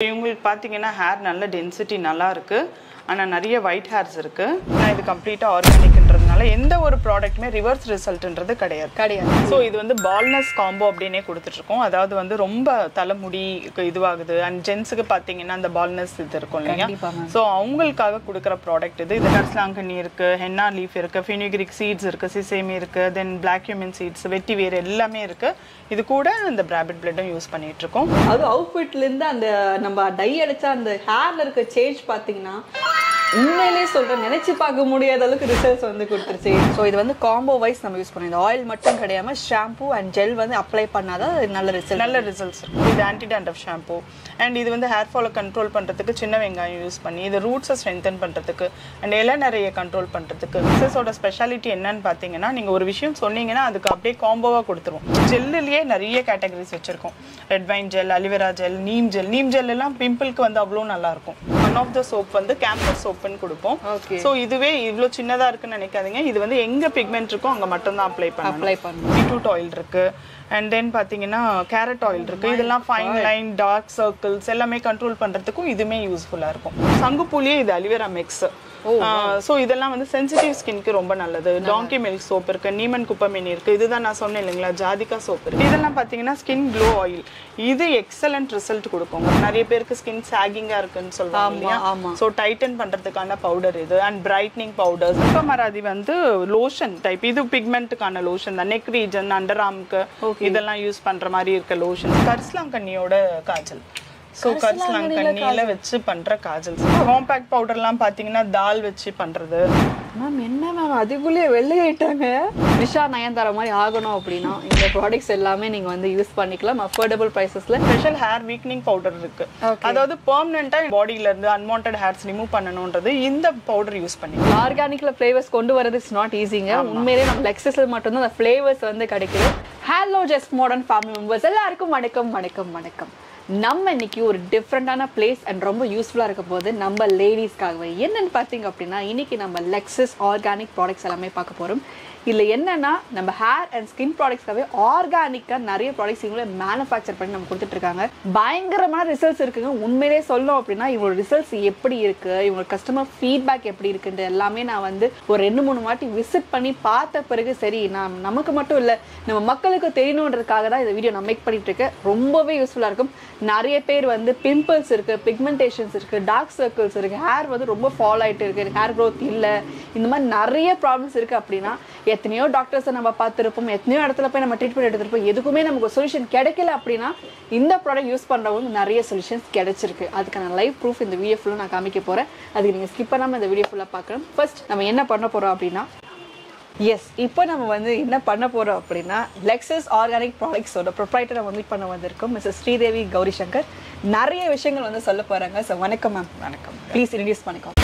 இவங்களுக்கு பார்த்தீங்கன்னா ஹேர் நல்ல டென்சிட்டி நல்லா இருக்கு. ஆனால் நிறைய ஒயிட் ஹேர்ஸ் இருக்கு. ஆனால் இது கம்ப்ளீட்டாக ஆர்கானிக்ன்றதுனால எந்த ஒரு ப்ராடக்ட்டுமே ரிவர்ஸ் ரிசல்ட்ன்றது கிடையாது. ஸோ இது வந்து பால்னஸ் காம்போ அப்படின்னே கொடுத்துட்ருக்கோம். அதாவது வந்து ரொம்ப தலைமுடி இதுவாகுது அண்ட் ஜென்ஸுக்கு பார்த்தீங்கன்னா அந்த பால்னஸ் இது இருக்கும் இல்லையா. ஸோ அவங்களுக்காக கொடுக்குற ப்ராடக்ட் இது. இது கரிசலாங்கண்ணி இருக்கு, ஹென்னா லீஃப் இருக்கு, ஃபெனுகிரிக் சீட்ஸ் இருக்கு, சிசேமி இருக்கு, தென் பிளாக் கியூமின் சீட்ஸ், வெட்டி வேர் எல்லாமே இருக்கு. இது கூட அந்த பிராபிட் பிளட்டும் யூஸ் பண்ணிட்டு இருக்கோம். அது அவுட்ஃபிட்ல இருந்து அந்த நம்ம டை அடிச்சா அந்த ஹேர்ல இருக்க சேஞ்ச் பாத்தீங்கன்னா உண்மையிலேயே சொல்றேன், நினைச்சு பார்க்க முடியாத அளவுக்கு ரிசல்ட்ஸ் வந்து கொடுத்துருச்சு. ஸோ இது வந்து காம்போ வைஸ் நம்ம யூஸ் பண்ணுவோம். இந்த ஆயில் மட்டும் கிடையாம ஷாம்பூ அண்ட் ஜெல் வந்து அப்ளை பண்ணாதான் நல்ல ரிசல்ட்ஸ் இருக்கும். இது ஆன்டி டேண்ட்ரஃப் ஷாம்பூ அண்ட் இது வந்து ஹேர் ஃபாலை கண்ட்ரோல் பண்ணுறதுக்கு சின்ன வெங்காயம் யூஸ் பண்ணி இது ரூட்ஸை ஸ்ட்ரென்தன் பண்ணுறதுக்கு அண்ட் இளநரையை கண்ட்ரோல் பண்ணுறதுக்கு. மிஸ்ஸஸோட ஸ்பெஷாலிட்டி என்னன்னு பார்த்தீங்கன்னா நீங்கள் ஒரு விஷயம் சொன்னீங்கன்னா அதுக்கு அப்படியே காம்போவாக கொடுத்துருவோம். ஜெல்லுலேயே நிறைய கேட்டகரிஸ் வச்சுருக்கோம். Red wine gel, aloe vera gel, neem gel எல்லாம் பிம்பிளுக்கு வந்து அவ்வளோ நல்லாயிருக்கும். ஒன் ஆஃப் த சோப் வந்து கேம்பஸ் சோப்புன்னு கொடுப்போம். ஸோ இதுவே இவ்வளோ சின்னதாக இருக்குன்னு நினைக்காதீங்க. இது வந்து எங்கே பிக்மெண்ட் இருக்கோ அங்கே மட்டும்தான் அப்ளை பண்ணணும். பீட்ரூட் ஆயில் இருக்கு அண்ட் தென் பார்த்தீங்கன்னா கேரட் ஆயில் இருக்கு. இதெல்லாம் ஃபைன் லைன், டார்க் சர்க்கிள்ஸ் எல்லாமே கண்ட்ரோல் பண்ணுறதுக்கும் இதுவுமே யூஸ்ஃபுல்லாக இருக்கும். சங்குப்பூலியே இது அலிவேரா மிக்ஸ். ஸோ இதெல்லாம் வந்து சென்சிட்டிவ் ஸ்கின்க்கு ரொம்ப நல்லது. டாங்கி மில்க் சோப் இருக்கு, நீமன் குப்பமேனி இருக்கு, இதுதான் நான் சொன்னேன் இல்லைங்களா, ஜாதிகா சோப் இருக்கு. இதெல்லாம் பார்த்தீங்கன்னா ஸ்கின் க்ளோ ஆயில். இது எக்ஸலண்ட் ரிசல்ட் கொடுக்கும். நிறைய பேருக்கு ஸ்கின் சாகிங்கா இருக்குன்னு சொல்லுவாங்க. ஸோ டைட்டன் பண்றதுக்கான பவுடர் இது அண்ட் பிரைட்னிங் பவுடர். மராதி வந்து லோஷன் டைப். இது பிக்மெண்ட்டுக்கான லோஷன் தான். நெக் ரீஜன், அண்டர் ஆர்ம்க்கு இதெல்லாம் யூஸ் பண்ற மாதிரி இருக்க லோஷன். கரிசலாங்கண்ணியோட காஜல். ஸோ கரிசலாங்கண்ணியில வச்சு பண்ற காஜல். காம்பாக்ட் பவுடர்லாம் பார்த்தீங்கன்னா தால் வச்சு பண்றது. மேம் என்ன மேம் அதுக்குள்ளேயே வெள்ளையாயிட்டாங்க. நிஷா நயன்தாரா மாதிரி ஆகணும் அப்படின்னா இந்த ப்ராடக்ட்ஸ் எல்லாமே நீங்க வந்து யூஸ் பண்ணிக்கலாம் அஃபோர்டபுள் பிரைசஸ்ல. ஸ்பெஷல் ஹேர் வீக்னிங் பவுடர் இருக்கு. அதாவது பெர்மனண்டா பாடியில இருந்து அன்வான்டட் ஹேர்ஸ் ரிமூவ் பண்ணணும்ன்றது இந்த பவுடர் யூஸ் பண்ணி. ஆர்கானிக்ல ஃபிளேவர்ஸ் கொண்டு வரது இட்ஸ் நாட் ஈஸிங்க. உண்மையிலேயே நம்ம லெக்ஸஸ்ல மட்டும்தான் அந்த ஃபிளேவர்ஸ் வந்து கிடைக்குது. Hello just modern family members எல்லாருக்கும் வணக்கம். நம்ம இன்னைக்கு ஒரு டிஃப்ரெண்டான பிளேஸ் அண்ட் ரொம்ப யூஸ்ஃபுல்லாக இருக்க போது நம்ம லேடிஸ்க்காகவே. என்னன்னு பார்த்தீங்க அப்படின்னா இன்னைக்கு நம்ம லெக்ஸஸ் ஆர்கானிக் ப்ராடக்ட்ஸ் எல்லாமே பார்க்க போகிறோம். இல்லை என்னன்னா நம்ம ஹேர் அண்ட் ஸ்கின் ப்ராடக்ட்ஸ்க்காகவே ஆர்கானிக்காக நிறைய ப்ராடக்ட்ஸ் இவங்களே மேனுஃபேக்சர் பண்ணி நம்ம கொடுத்துட்ருக்காங்க. பயங்கரமான ரிசல்ட்ஸ் இருக்குங்க. உண்மையிலே சொல்லணும் அப்படின்னா இவங்களோட ரிசல்ட்ஸ் எப்படி இருக்குது, இவங்களோட கஸ்டமர் ஃபீட்பேக் எப்படி இருக்குன்ற எல்லாமே நான் வந்து ஒரு 2-3 வாட்டி விசிட் பண்ணி பார்த்த பிறகு சரி நமக்கு மட்டும் இல்லை நம்ம மக்களுக்கு தெரியணுன்றதுக்காக தான் இந்த வீடியோ நான் மேக் பண்ணிட்டு இருக்கேன். ரொம்பவே யூஸ்ஃபுல்லாக இருக்கும். நிறைய பேர் வந்து பிம்பிள்ஸ் இருக்குது, பிக்மெண்டேஷன்ஸ் இருக்குது, டார்க் சர்க்கிள்ஸ் இருக்குது, ஹேர் வந்து ரொம்ப ஃபால் ஆகிட்டு இருக்குது, ஹேர் க்ரோத் இல்லை, இந்த மாதிரி நிறைய ப்ராப்ளம்ஸ் இருக்குது அப்படின்னா எத்தனையோ டாக்டர்ஸை நம்ம பார்த்துருப்போம், எத்தனையோ இடத்துல போய் நம்ம ட்ரீட்மெண்ட் எடுத்துருப்போம், எதுக்குமே நமக்கு சொல்யூஷன் கிடைக்கல அப்படின்னா இந்த ப்ராடக்ட் யூஸ் பண்ணுறவங்க நிறைய சொல்யூஷன்ஸ் கிடைச்சிருக்கு. அதுக்கான லைவ் ப்ரூஃப் இந்த வீடியோ ஃபுல்லாக நான் காமிக்க போகிறேன். அதுக்கு நீங்கள் ஸ்கிப் பண்ணாமல் இந்த வீடியோ ஃபுல்லாக பார்க்குறோம். ஃபர்ஸ்ட் நம்ம என்ன பண்ண போகிறோம் அப்படின்னா இப்போ நம்ம வந்து என்ன பண்ண போகிறோம் அப்படின்னா லெக்ஸஸ் ஆர்கானிக் ப்ராடக்ட்ஸோட ப்ரொப்ரைட்டரை நம்ம மீட் பண்ண வந்திருக்கோம். மிஸ்ஸஸ் ஸ்ரீதேவி கௌரி சங்கர் நிறைய விஷயங்கள் வந்து சொல்ல போகிறாங்க. ஸோ வணக்கம் மேம். வணக்கம். ப்ளீஸ் இன்ட்ரடியூஸ் பண்ணிக்கோங்க.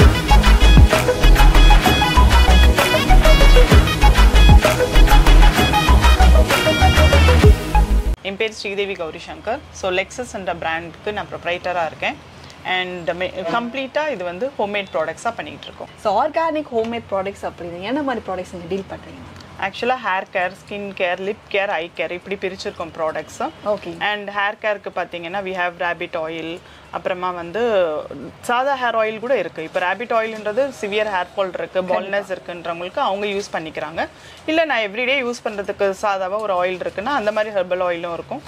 என் பேர் ஸ்ரீதேவி கௌரி சங்கர். ஸோ லெக்ஸஸ் என்ற பிராண்டுக்கு நான் ப்ரொப்ரைட்டராக இருக்கேன். அண்ட் கம்ப்ளீட்டாக இது வந்து ஹோம்மேட் ப்ராடக்ட்ஸாக பண்ணிகிட்டு இருக்கோம். ஸோ ஆர்கானிக் ஹோம்மேட் ப்ராடக்ட்ஸ் அப்படின்னு என்ன மாதிரி ப்ராடக்ட்ஸ் நீங்கள் டீல் பண்ணுறீங்க? ஆக்சுவலாக hair care, skin care, lip care, eye care இப்படி பிரிச்சிருக்கோம் ப்ராடக்ட்ஸ். ஓகே. அண்ட் ஹேர் கேருக்கு பார்த்தீங்கன்னா வி ஹேவ் ரேபிட் ஆயில், அப்புறமா வந்து சாதா ஹேர் ஆயில் கூட இருக்குது. இப்போ ரேபிட் ஆயில்ன்றது சிவியர் ஹேர் ஃபால் இருக்குது, பால்னஸ் இருக்குன்றவங்களுக்கு அவங்க யூஸ் பண்ணிக்கிறாங்க. இல்லை நான் எவ்ரிடே யூஸ் பண்ணுறதுக்கு சாதாவாக ஒரு ஆயில் இருக்குன்னா அந்த மாதிரி ஹெர்பல் ஆயிலும் இருக்கும்.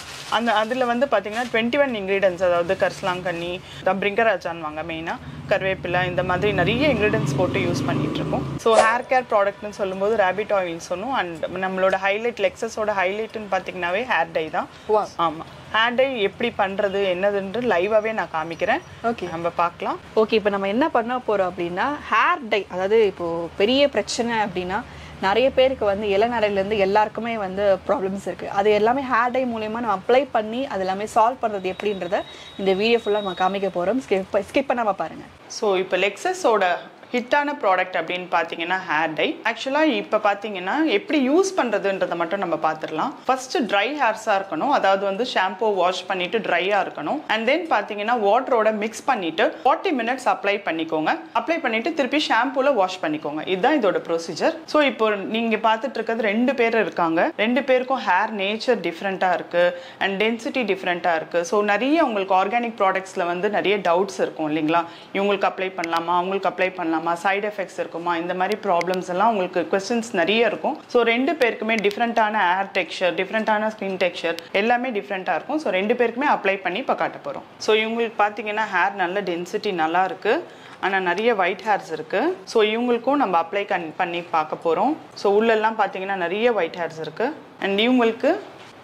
அதில் வந்து பார்த்தீங்கன்னா 21 இன்க்ரீடியன்ஸ், அதாவது கரிசலாங்கண்ணி, பிரிங்கராஜான்வாங்க மெயினாக, கருவேப்பிலை, இந்த மாதிரி நிறைய இன்க்ரீடியன்ஸ் போட்டு யூஸ் பண்ணிட்டு இருக்கோம். ஸோ ஹேர் கேர் ப்ராடக்ட்னு சொல்லும்போது ரேபிட் ஆயில் சொன்னோம். அண்ட் நம்மளோட ஹைலைட் லெக்ஸஸோட ஹைலைட்னு பார்த்தீங்கன்னாவே ஹேர் டை தான். ஆமாம், ஹேர் டை எப்படி பண்ணுறது என்னதுன்ற லைவாகவே நான் காமிக்கிறேன். ஓகே, நம்ம பார்க்கலாம். ஓகே, இப்போ நம்ம என்ன பண்ண போகிறோம் அப்படின்னா ஹேர் டை, அதாவது இப்போது பெரிய பிரச்சனை அப்படின்னா நிறைய பேருக்கு வந்து இளநரையிலேருந்து எல்லாருக்குமே வந்து ப்ராப்ளம்ஸ் இருக்குது. அது எல்லாமே ஹேர் டை மூலயமா நம்ம அப்ளை பண்ணி அது எல்லாமே சால்வ் பண்ணுறது எப்படின்றத இந்த வீடியோ ஃபுல்லாக நம்ம காமிக்க போகிறோம். ஸ்கிப் பண்ணாமல் பாருங்கள். ஸோ இப்போ லெக்ஸஸோட ஹிட்டான ப்ராடக்ட் அப்படின்னு பார்த்தீங்கன்னா ஹேர் டை. ஆக்சுவலாக இப்போ பார்த்தீங்கன்னா எப்படி யூஸ் பண்ணுறதுன்றதை மட்டும் நம்ம பார்த்துடலாம். ஃபர்ஸ்ட் ட்ரை ஹேர்ஸாக இருக்கணும், அதாவது வந்து ஷாம்பூ வாஷ் பண்ணிட்டு ட்ரையாக இருக்கணும். அண்ட் தென் பார்த்தீங்கன்னா வாட்டரோட மிக்ஸ் பண்ணிட்டு 40 மினிட்ஸ் அப்ளை பண்ணிக்கோங்க. அப்ளை பண்ணிட்டு திருப்பி ஷாம்பூல வாஷ் பண்ணிக்கோங்க. இதுதான் இதோட ப்ரொசீஜர். ஸோ இப்போ நீங்கள் பார்த்துட்டு இருக்கிறது 2 பேர் இருக்காங்க. 2 பேருக்கும் ஹேர் நேச்சர் டிஃப்ரெண்ட்டாக இருக்கு அண்ட் டென்சிட்டி டிஃப்ரெண்ட்டாக இருக்கு. ஸோ நிறைய உங்களுக்கு ஆர்கானிக் ப்ராடக்ட்ஸில் வந்து நிறைய டவுட்ஸ் இருக்கும் இல்லைங்களா? இவங்களுக்கு அப்ளை பண்ணலாமா, அவங்களுக்கு அப்ளை பண்ணலாமா, சைடு எஃபெக்ட்ஸ் இருக்குமா, இந்த மாதிரி ப்ராப்ளம்ஸ் எல்லாம் உங்களுக்கு கொஸ்டின்ஸ் நிறைய இருக்கும். ஸோ 2 பேருக்குமே டிஃப்ரெண்ட்டான ஹேர் டெக்ஸ்சர், டிஃப்ரெண்ட்டான ஸ்கின் டெக்ஸ்சர் எல்லாமே டிஃப்ரெண்ட்டாக இருக்கும். ஸோ 2 பேருக்குமே அப்ளை பண்ணி இப்போ காட்ட போகிறோம். ஸோ இவங்களுக்கு பார்த்தீங்கன்னா ஹேர் நல்ல டென்சிட்டி நல்லா இருக்கு, ஆனால் நிறைய ஒயிட் ஹேர்ஸ் இருக்கு. ஸோ இவங்களுக்கும் நம்ம அப்ளை பண்ணி பார்க்க போகிறோம். ஸோ உள்ளெல்லாம் பார்த்தீங்கன்னா நிறைய ஒயிட் ஹேர்ஸ் இருக்கு. அண்ட் இவங்களுக்கு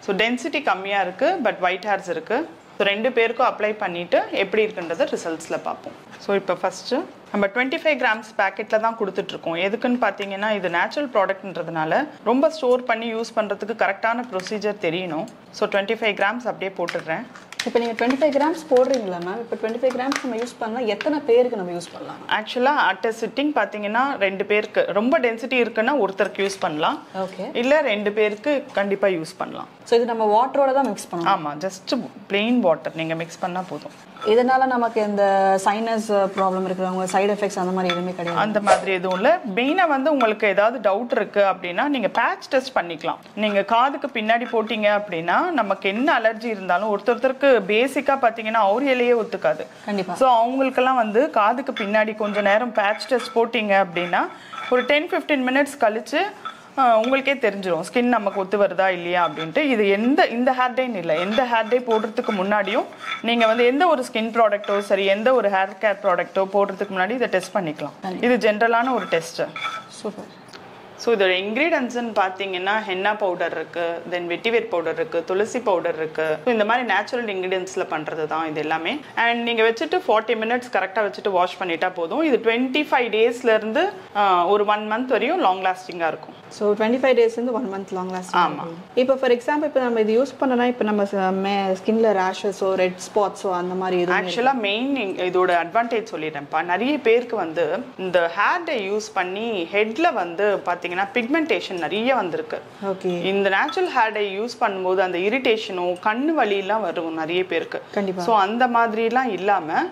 ஸோ டென்சிட்டி கம்மியாக இருக்கு, பட் ஒயிட் ஹேர்ஸ் இருக்கு. ஸோ 2 பேருக்கும் அப்ளை பண்ணிட்டு எப்படி இருக்குன்றத ரிசல்ட்ஸில் பார்ப்போம். ஸோ இப்போ ஃபர்ஸ்ட் நம்ம 25 கிராம்ஸ் பேக்கெட்டில் தான் கொடுத்துட்ருக்கோம். எதுக்குன்னு பார்த்தீங்கன்னா இது நேச்சுரல் ப்ராடக்ட்ன்றதுனால ரொம்ப ஸ்டோர் பண்ணி யூஸ் பண்ணுறதுக்கு கரெக்டான ப்ரொசீஜர் தெரியணும். ஸோ 25 கிராம்ஸ் அப்படியே போட்டுடுறேன். இப்போ நீங்கள் 25 கிராம்ஸ் போடுறீங்களா மேம்? இப்போ 25 கிராம்ஸ் நம்ம யூஸ் பண்ணால் எத்தனை பேருக்கு நம்ம யூஸ் பண்ணலாம்? ஆக்சுவலாக அட் அ சிட்டிங் பார்த்தீங்கன்னா 2 பேருக்கு, ரொம்ப டென்சிட்டி இருக்குன்னா ஒருத்தருக்கு யூஸ் பண்ணலாம். ஓகே. இல்லை 2 பேருக்கு கண்டிப்பாக யூஸ் பண்ணலாம். ஸோ இது நம்ம வாட்டரோட தான் மிக்ஸ் பண்ணலாம்? ஆமாம், ஜஸ்ட் பிளெயின் வாட்டர் நீங்கள் மிக்ஸ் பண்ணால் போதும். இதனால நமக்கு இந்த சைனஸ் ப்ராப்ளம் இருக்கிறவங்க சைடு எஃபெக்ட்ஸ் அந்த மாதிரி எதுவுமே கிடையாது? அந்த மாதிரி எதுவும் இல்லை. மெயினாக வந்து உங்களுக்கு ஏதாவது டவுட் இருக்கு அப்படின்னா நீங்கள் பேட்ச் டெஸ்ட் பண்ணிக்கலாம். நீங்கள் காதுக்கு பின்னாடி போட்டீங்க அப்படின்னா நமக்கு என்ன அலர்ஜி இருந்தாலும் ஒருத்தருக்கு பேசிக்காக பார்த்தீங்கன்னா அவுரியலையே ஒத்துக்காது. கண்டிப்பாக. ஸோ அவங்களுக்கெல்லாம் வந்து காதுக்கு பின்னாடி கொஞ்சம் நேரம் பேட்ச் டெஸ்ட் போட்டிங்க அப்படின்னா ஒரு 10-15 மினிட்ஸ் கழிச்சு உங்களுக்கே தெரிஞ்சிடும் ஸ்கின் நமக்கு ஒத்து வருதா இல்லையா அப்படின்ட்டு. இது இந்த ஹேர் டைன்னு இல்லை, எந்த ஹேர் டை போடுறதுக்கு முன்னாடியும் நீங்கள் வந்து எந்த ஒரு ஸ்கின் ப்ராடக்ட்டோ சரி எந்த ஒரு ஹேர் கேர் ப்ராடக்ட்டோ போடுறதுக்கு முன்னாடி இதை டெஸ்ட் பண்ணிக்கலாம். இது ஜென்ரலான ஒரு டெஸ்ட்டு. சூப்பர். ஸோ இதோட இன்க்ரீடியன்ட்ஸ்ன்னு பார்த்தீங்கன்னா ஹென்னா பவுடர் இருக்கு, தென் வெட்டிவேர் பவுடர் இருக்கு, துளசி பவுடர் இருக்கு. ஸோ இந்த மாதிரி நேச்சுரல் இன்க்ரீடியன்ட்ஸில் பண்ணுறது தான் இது எல்லாமே. அண்ட் நீங்கள் வச்சுட்டு 40 மினிட்ஸ் கரெக்டாக வச்சுட்டு வாஷ் பண்ணிட்டா போதும். இது 25 டேஸ்லேருந்து ஒரு 1 மந்த் வரையும் லாங் லாஸ்டிங்காக இருக்கும். So 25 டேஸ்லேருந்து 1 month long lasting. ஆமாம். இப்போ ஃபார் எக்ஸாம்பிள் இப்போ நம்ம இது யூஸ் பண்ணனா இப்போ நம்ம ஸ்கின்ல ரேஷஸோ ரெட் ஸ்பாட்ஸோ அந்த மாதிரி எதுவும்? ஆக்சுவலாக மெயின் இதோட அட்வான்டேஜ் சொல்லிடுறேன்ப்பா. நிறைய பேருக்கு வந்து இந்த ஹேர் டை யூஸ் பண்ணி ஹெட்ல வந்து பார்த்தீங்கன்னா பிக்மெண்டேஷன் நிறைய வந்திருக்கு. ஓகே. இந்த நேச்சுரல் ஹேர் டை யூஸ் பண்ணும்போது அந்த இரிட்டேஷனும் கண்ணு வலியெல்லாம் வரும் நிறைய பேருக்கு. கண்டிப்பாக. ஸோ அந்த மாதிரிலாம் இல்லாமல்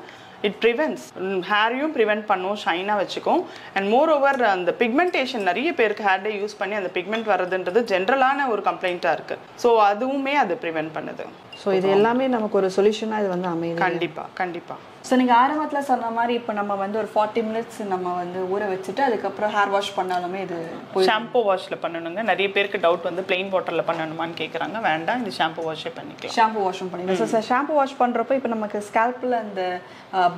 இட் ப்ரிவென்ட்ஸ், ஹேரையும் ப்ரிவென்ட் பண்ணும், ஷைனாக வச்சுக்கும். அண்ட் மோர் ஓவர் அந்த பிக்மெண்டேஷன் நிறைய பேருக்கு ஹேர் டை யூஸ் பண்ணி அந்த பிக்மெண்ட் வர்றதுன்றது ஜென்ரலான ஒரு கம்ப்ளைண்ட்டாக இருக்குது. ஸோ அதுவுமே அது ப்ரிவென்ட் பண்ணுது. ஸோ இது எல்லாமே நமக்கு ஒரு சொல்யூஷனாக இது வந்து அமையுது. கண்டிப்பாக கண்டிப்பாக. ஸோ நீங்கள் ஆரம்பத்தில் சொன்ன மாதிரி இப்போ நம்ம வந்து ஒரு 40 மினிட்ஸ் நம்ம வந்து ஊற வச்சுட்டு அதுக்கப்புறம் ஹேர் வாஷ் பண்ணாலுமே இது ஷாம்பு வாஷில் பண்ணணுங்க. நிறைய பேருக்கு டவுட் வந்து பிளெயின் வாட்டரில் பண்ணணுமான்னு கேட்குறாங்க. வேண்டாம், இது ஷாம்பு வாஷே பண்ணிக்கலாம். ஷாம்பு வாஷும் பண்ணிக்கலாம். ஸோ ஷாம்பு வாஷ் பண்ணுறப்போ இப்போ நமக்கு ஸ்கேல்பில் அந்த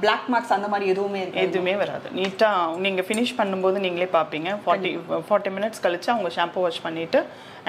பிளாக் மார்க்ஸ் அந்த மாதிரி எதுவுமே இருக்கு? எதுவுமே வராது. நீட்டாக நீங்கள் ஃபினிஷ் பண்ணும்போது நீங்களே பார்ப்பீங்க. 40 மினிட்ஸ் கழிச்சு அவங்க ஷாம்பு வாஷ் பண்ணிவிட்டு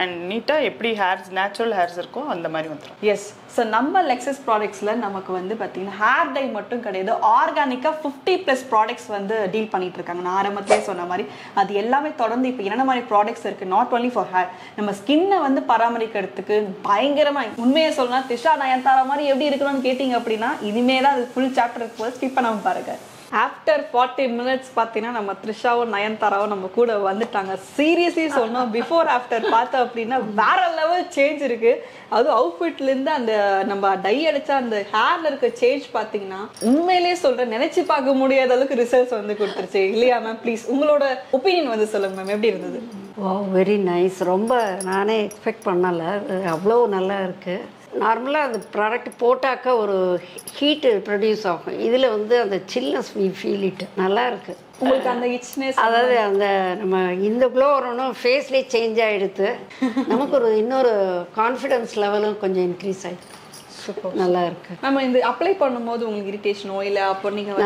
அண்ட் நீட்டாக எப்படி ஹேர்ஸ் நேச்சுரல் ஹேர்ஸ் இருக்கோ அந்த மாதிரி வந்துடும். எஸ். ஸோ நம்ம லெக்ஸஸ் ப்ராடக்ட்ஸில் நமக்கு வந்து பார்த்தீங்கன்னா ஹேர் டை மட்டும் கிடையாது, ஆர்கானிக்காக 50+ ப்ராடக்ட்ஸ் வந்து டீல் பண்ணிட்டு இருக்காங்க. நான் ஆரம்பத்திலே சொன்ன மாதிரி அது எல்லாமே தொடர்ந்து இப்போ என்ன மாதிரி ப்ராடக்ட்ஸ் இருக்குது, நாட் ஒன்லி ஃபார் ஹேர், நம்ம ஸ்கின்னை வந்து பராமரிக்கிறதுக்கு பயங்கரமாக. உண்மையை சொல்லணும்னா திஷா நயன்தாரா மாதிரி எப்படி இருக்கணும்னு கேட்டிங்க அப்படின்னா இனிமே தான் அது ஃபுல் சாப்டர் போது ஸ்கிப் பண்ணாமல் பாருங்க. ஆஃப்டர் 40 மினிட்ஸ் பார்த்தீங்கன்னா நம்ம த்ரிஷாவும் நயன்தாராவும் நம்ம கூட வந்துட்டாங்க. சீரியஸ்லி சொன்னோம், பிஃபோர் ஆஃப்டர் பார்த்தோம் அப்படின்னா வேற லெவல் சேஞ்ச் இருக்கு. அதுவும் அவுட்ஃபிட்லேருந்து அந்த நம்ம டை அடிச்சா அந்த ஹேர்ல இருக்க சேஞ்ச் பார்த்தீங்கன்னா உண்மையிலேயே சொல்றேன், நினைச்சு பார்க்க முடியாத அளவுக்கு ரிசல்ட்ஸ் வந்து கொடுத்துருச்சு இல்லையா மேம்? ப்ளீஸ் உங்களோட ஒப்பீனியன் வந்து சொல்லுங்க மேம், எப்படி இருந்தது? ஓ, வெரி நைஸ். ரொம்ப நானே எக்ஸ்பெக்ட் பண்ணலை, அவ்வளோ நல்லா இருக்குது. நார்மலாக அந்த ப்ராடக்ட் போட்டாக்கா ஒரு ஹீட்டு ப்ரொடியூஸ் ஆகும். இதில் வந்து அந்த சில்னஸ் வி ஃபீல் இட் நல்லா இருக்குது. உங்களுக்கு அந்த இச்னஸ், அதாவது அந்த நம்ம இந்த க்ளோ வரணும், ஃபேஸ்லேயே சேஞ்ச் ஆகிடுது. நமக்கு ஒரு இன்னொரு கான்ஃபிடென்ஸ் லெவலும் கொஞ்சம் இன்க்ரீஸ் ஆகிடுது. நல்லா இருக்கு. நம்ம இந்த அப்ளை பண்ணும்போது உங்களுக்கு இரிட்டேஷனோ இல்லை அப்போ நீங்கள்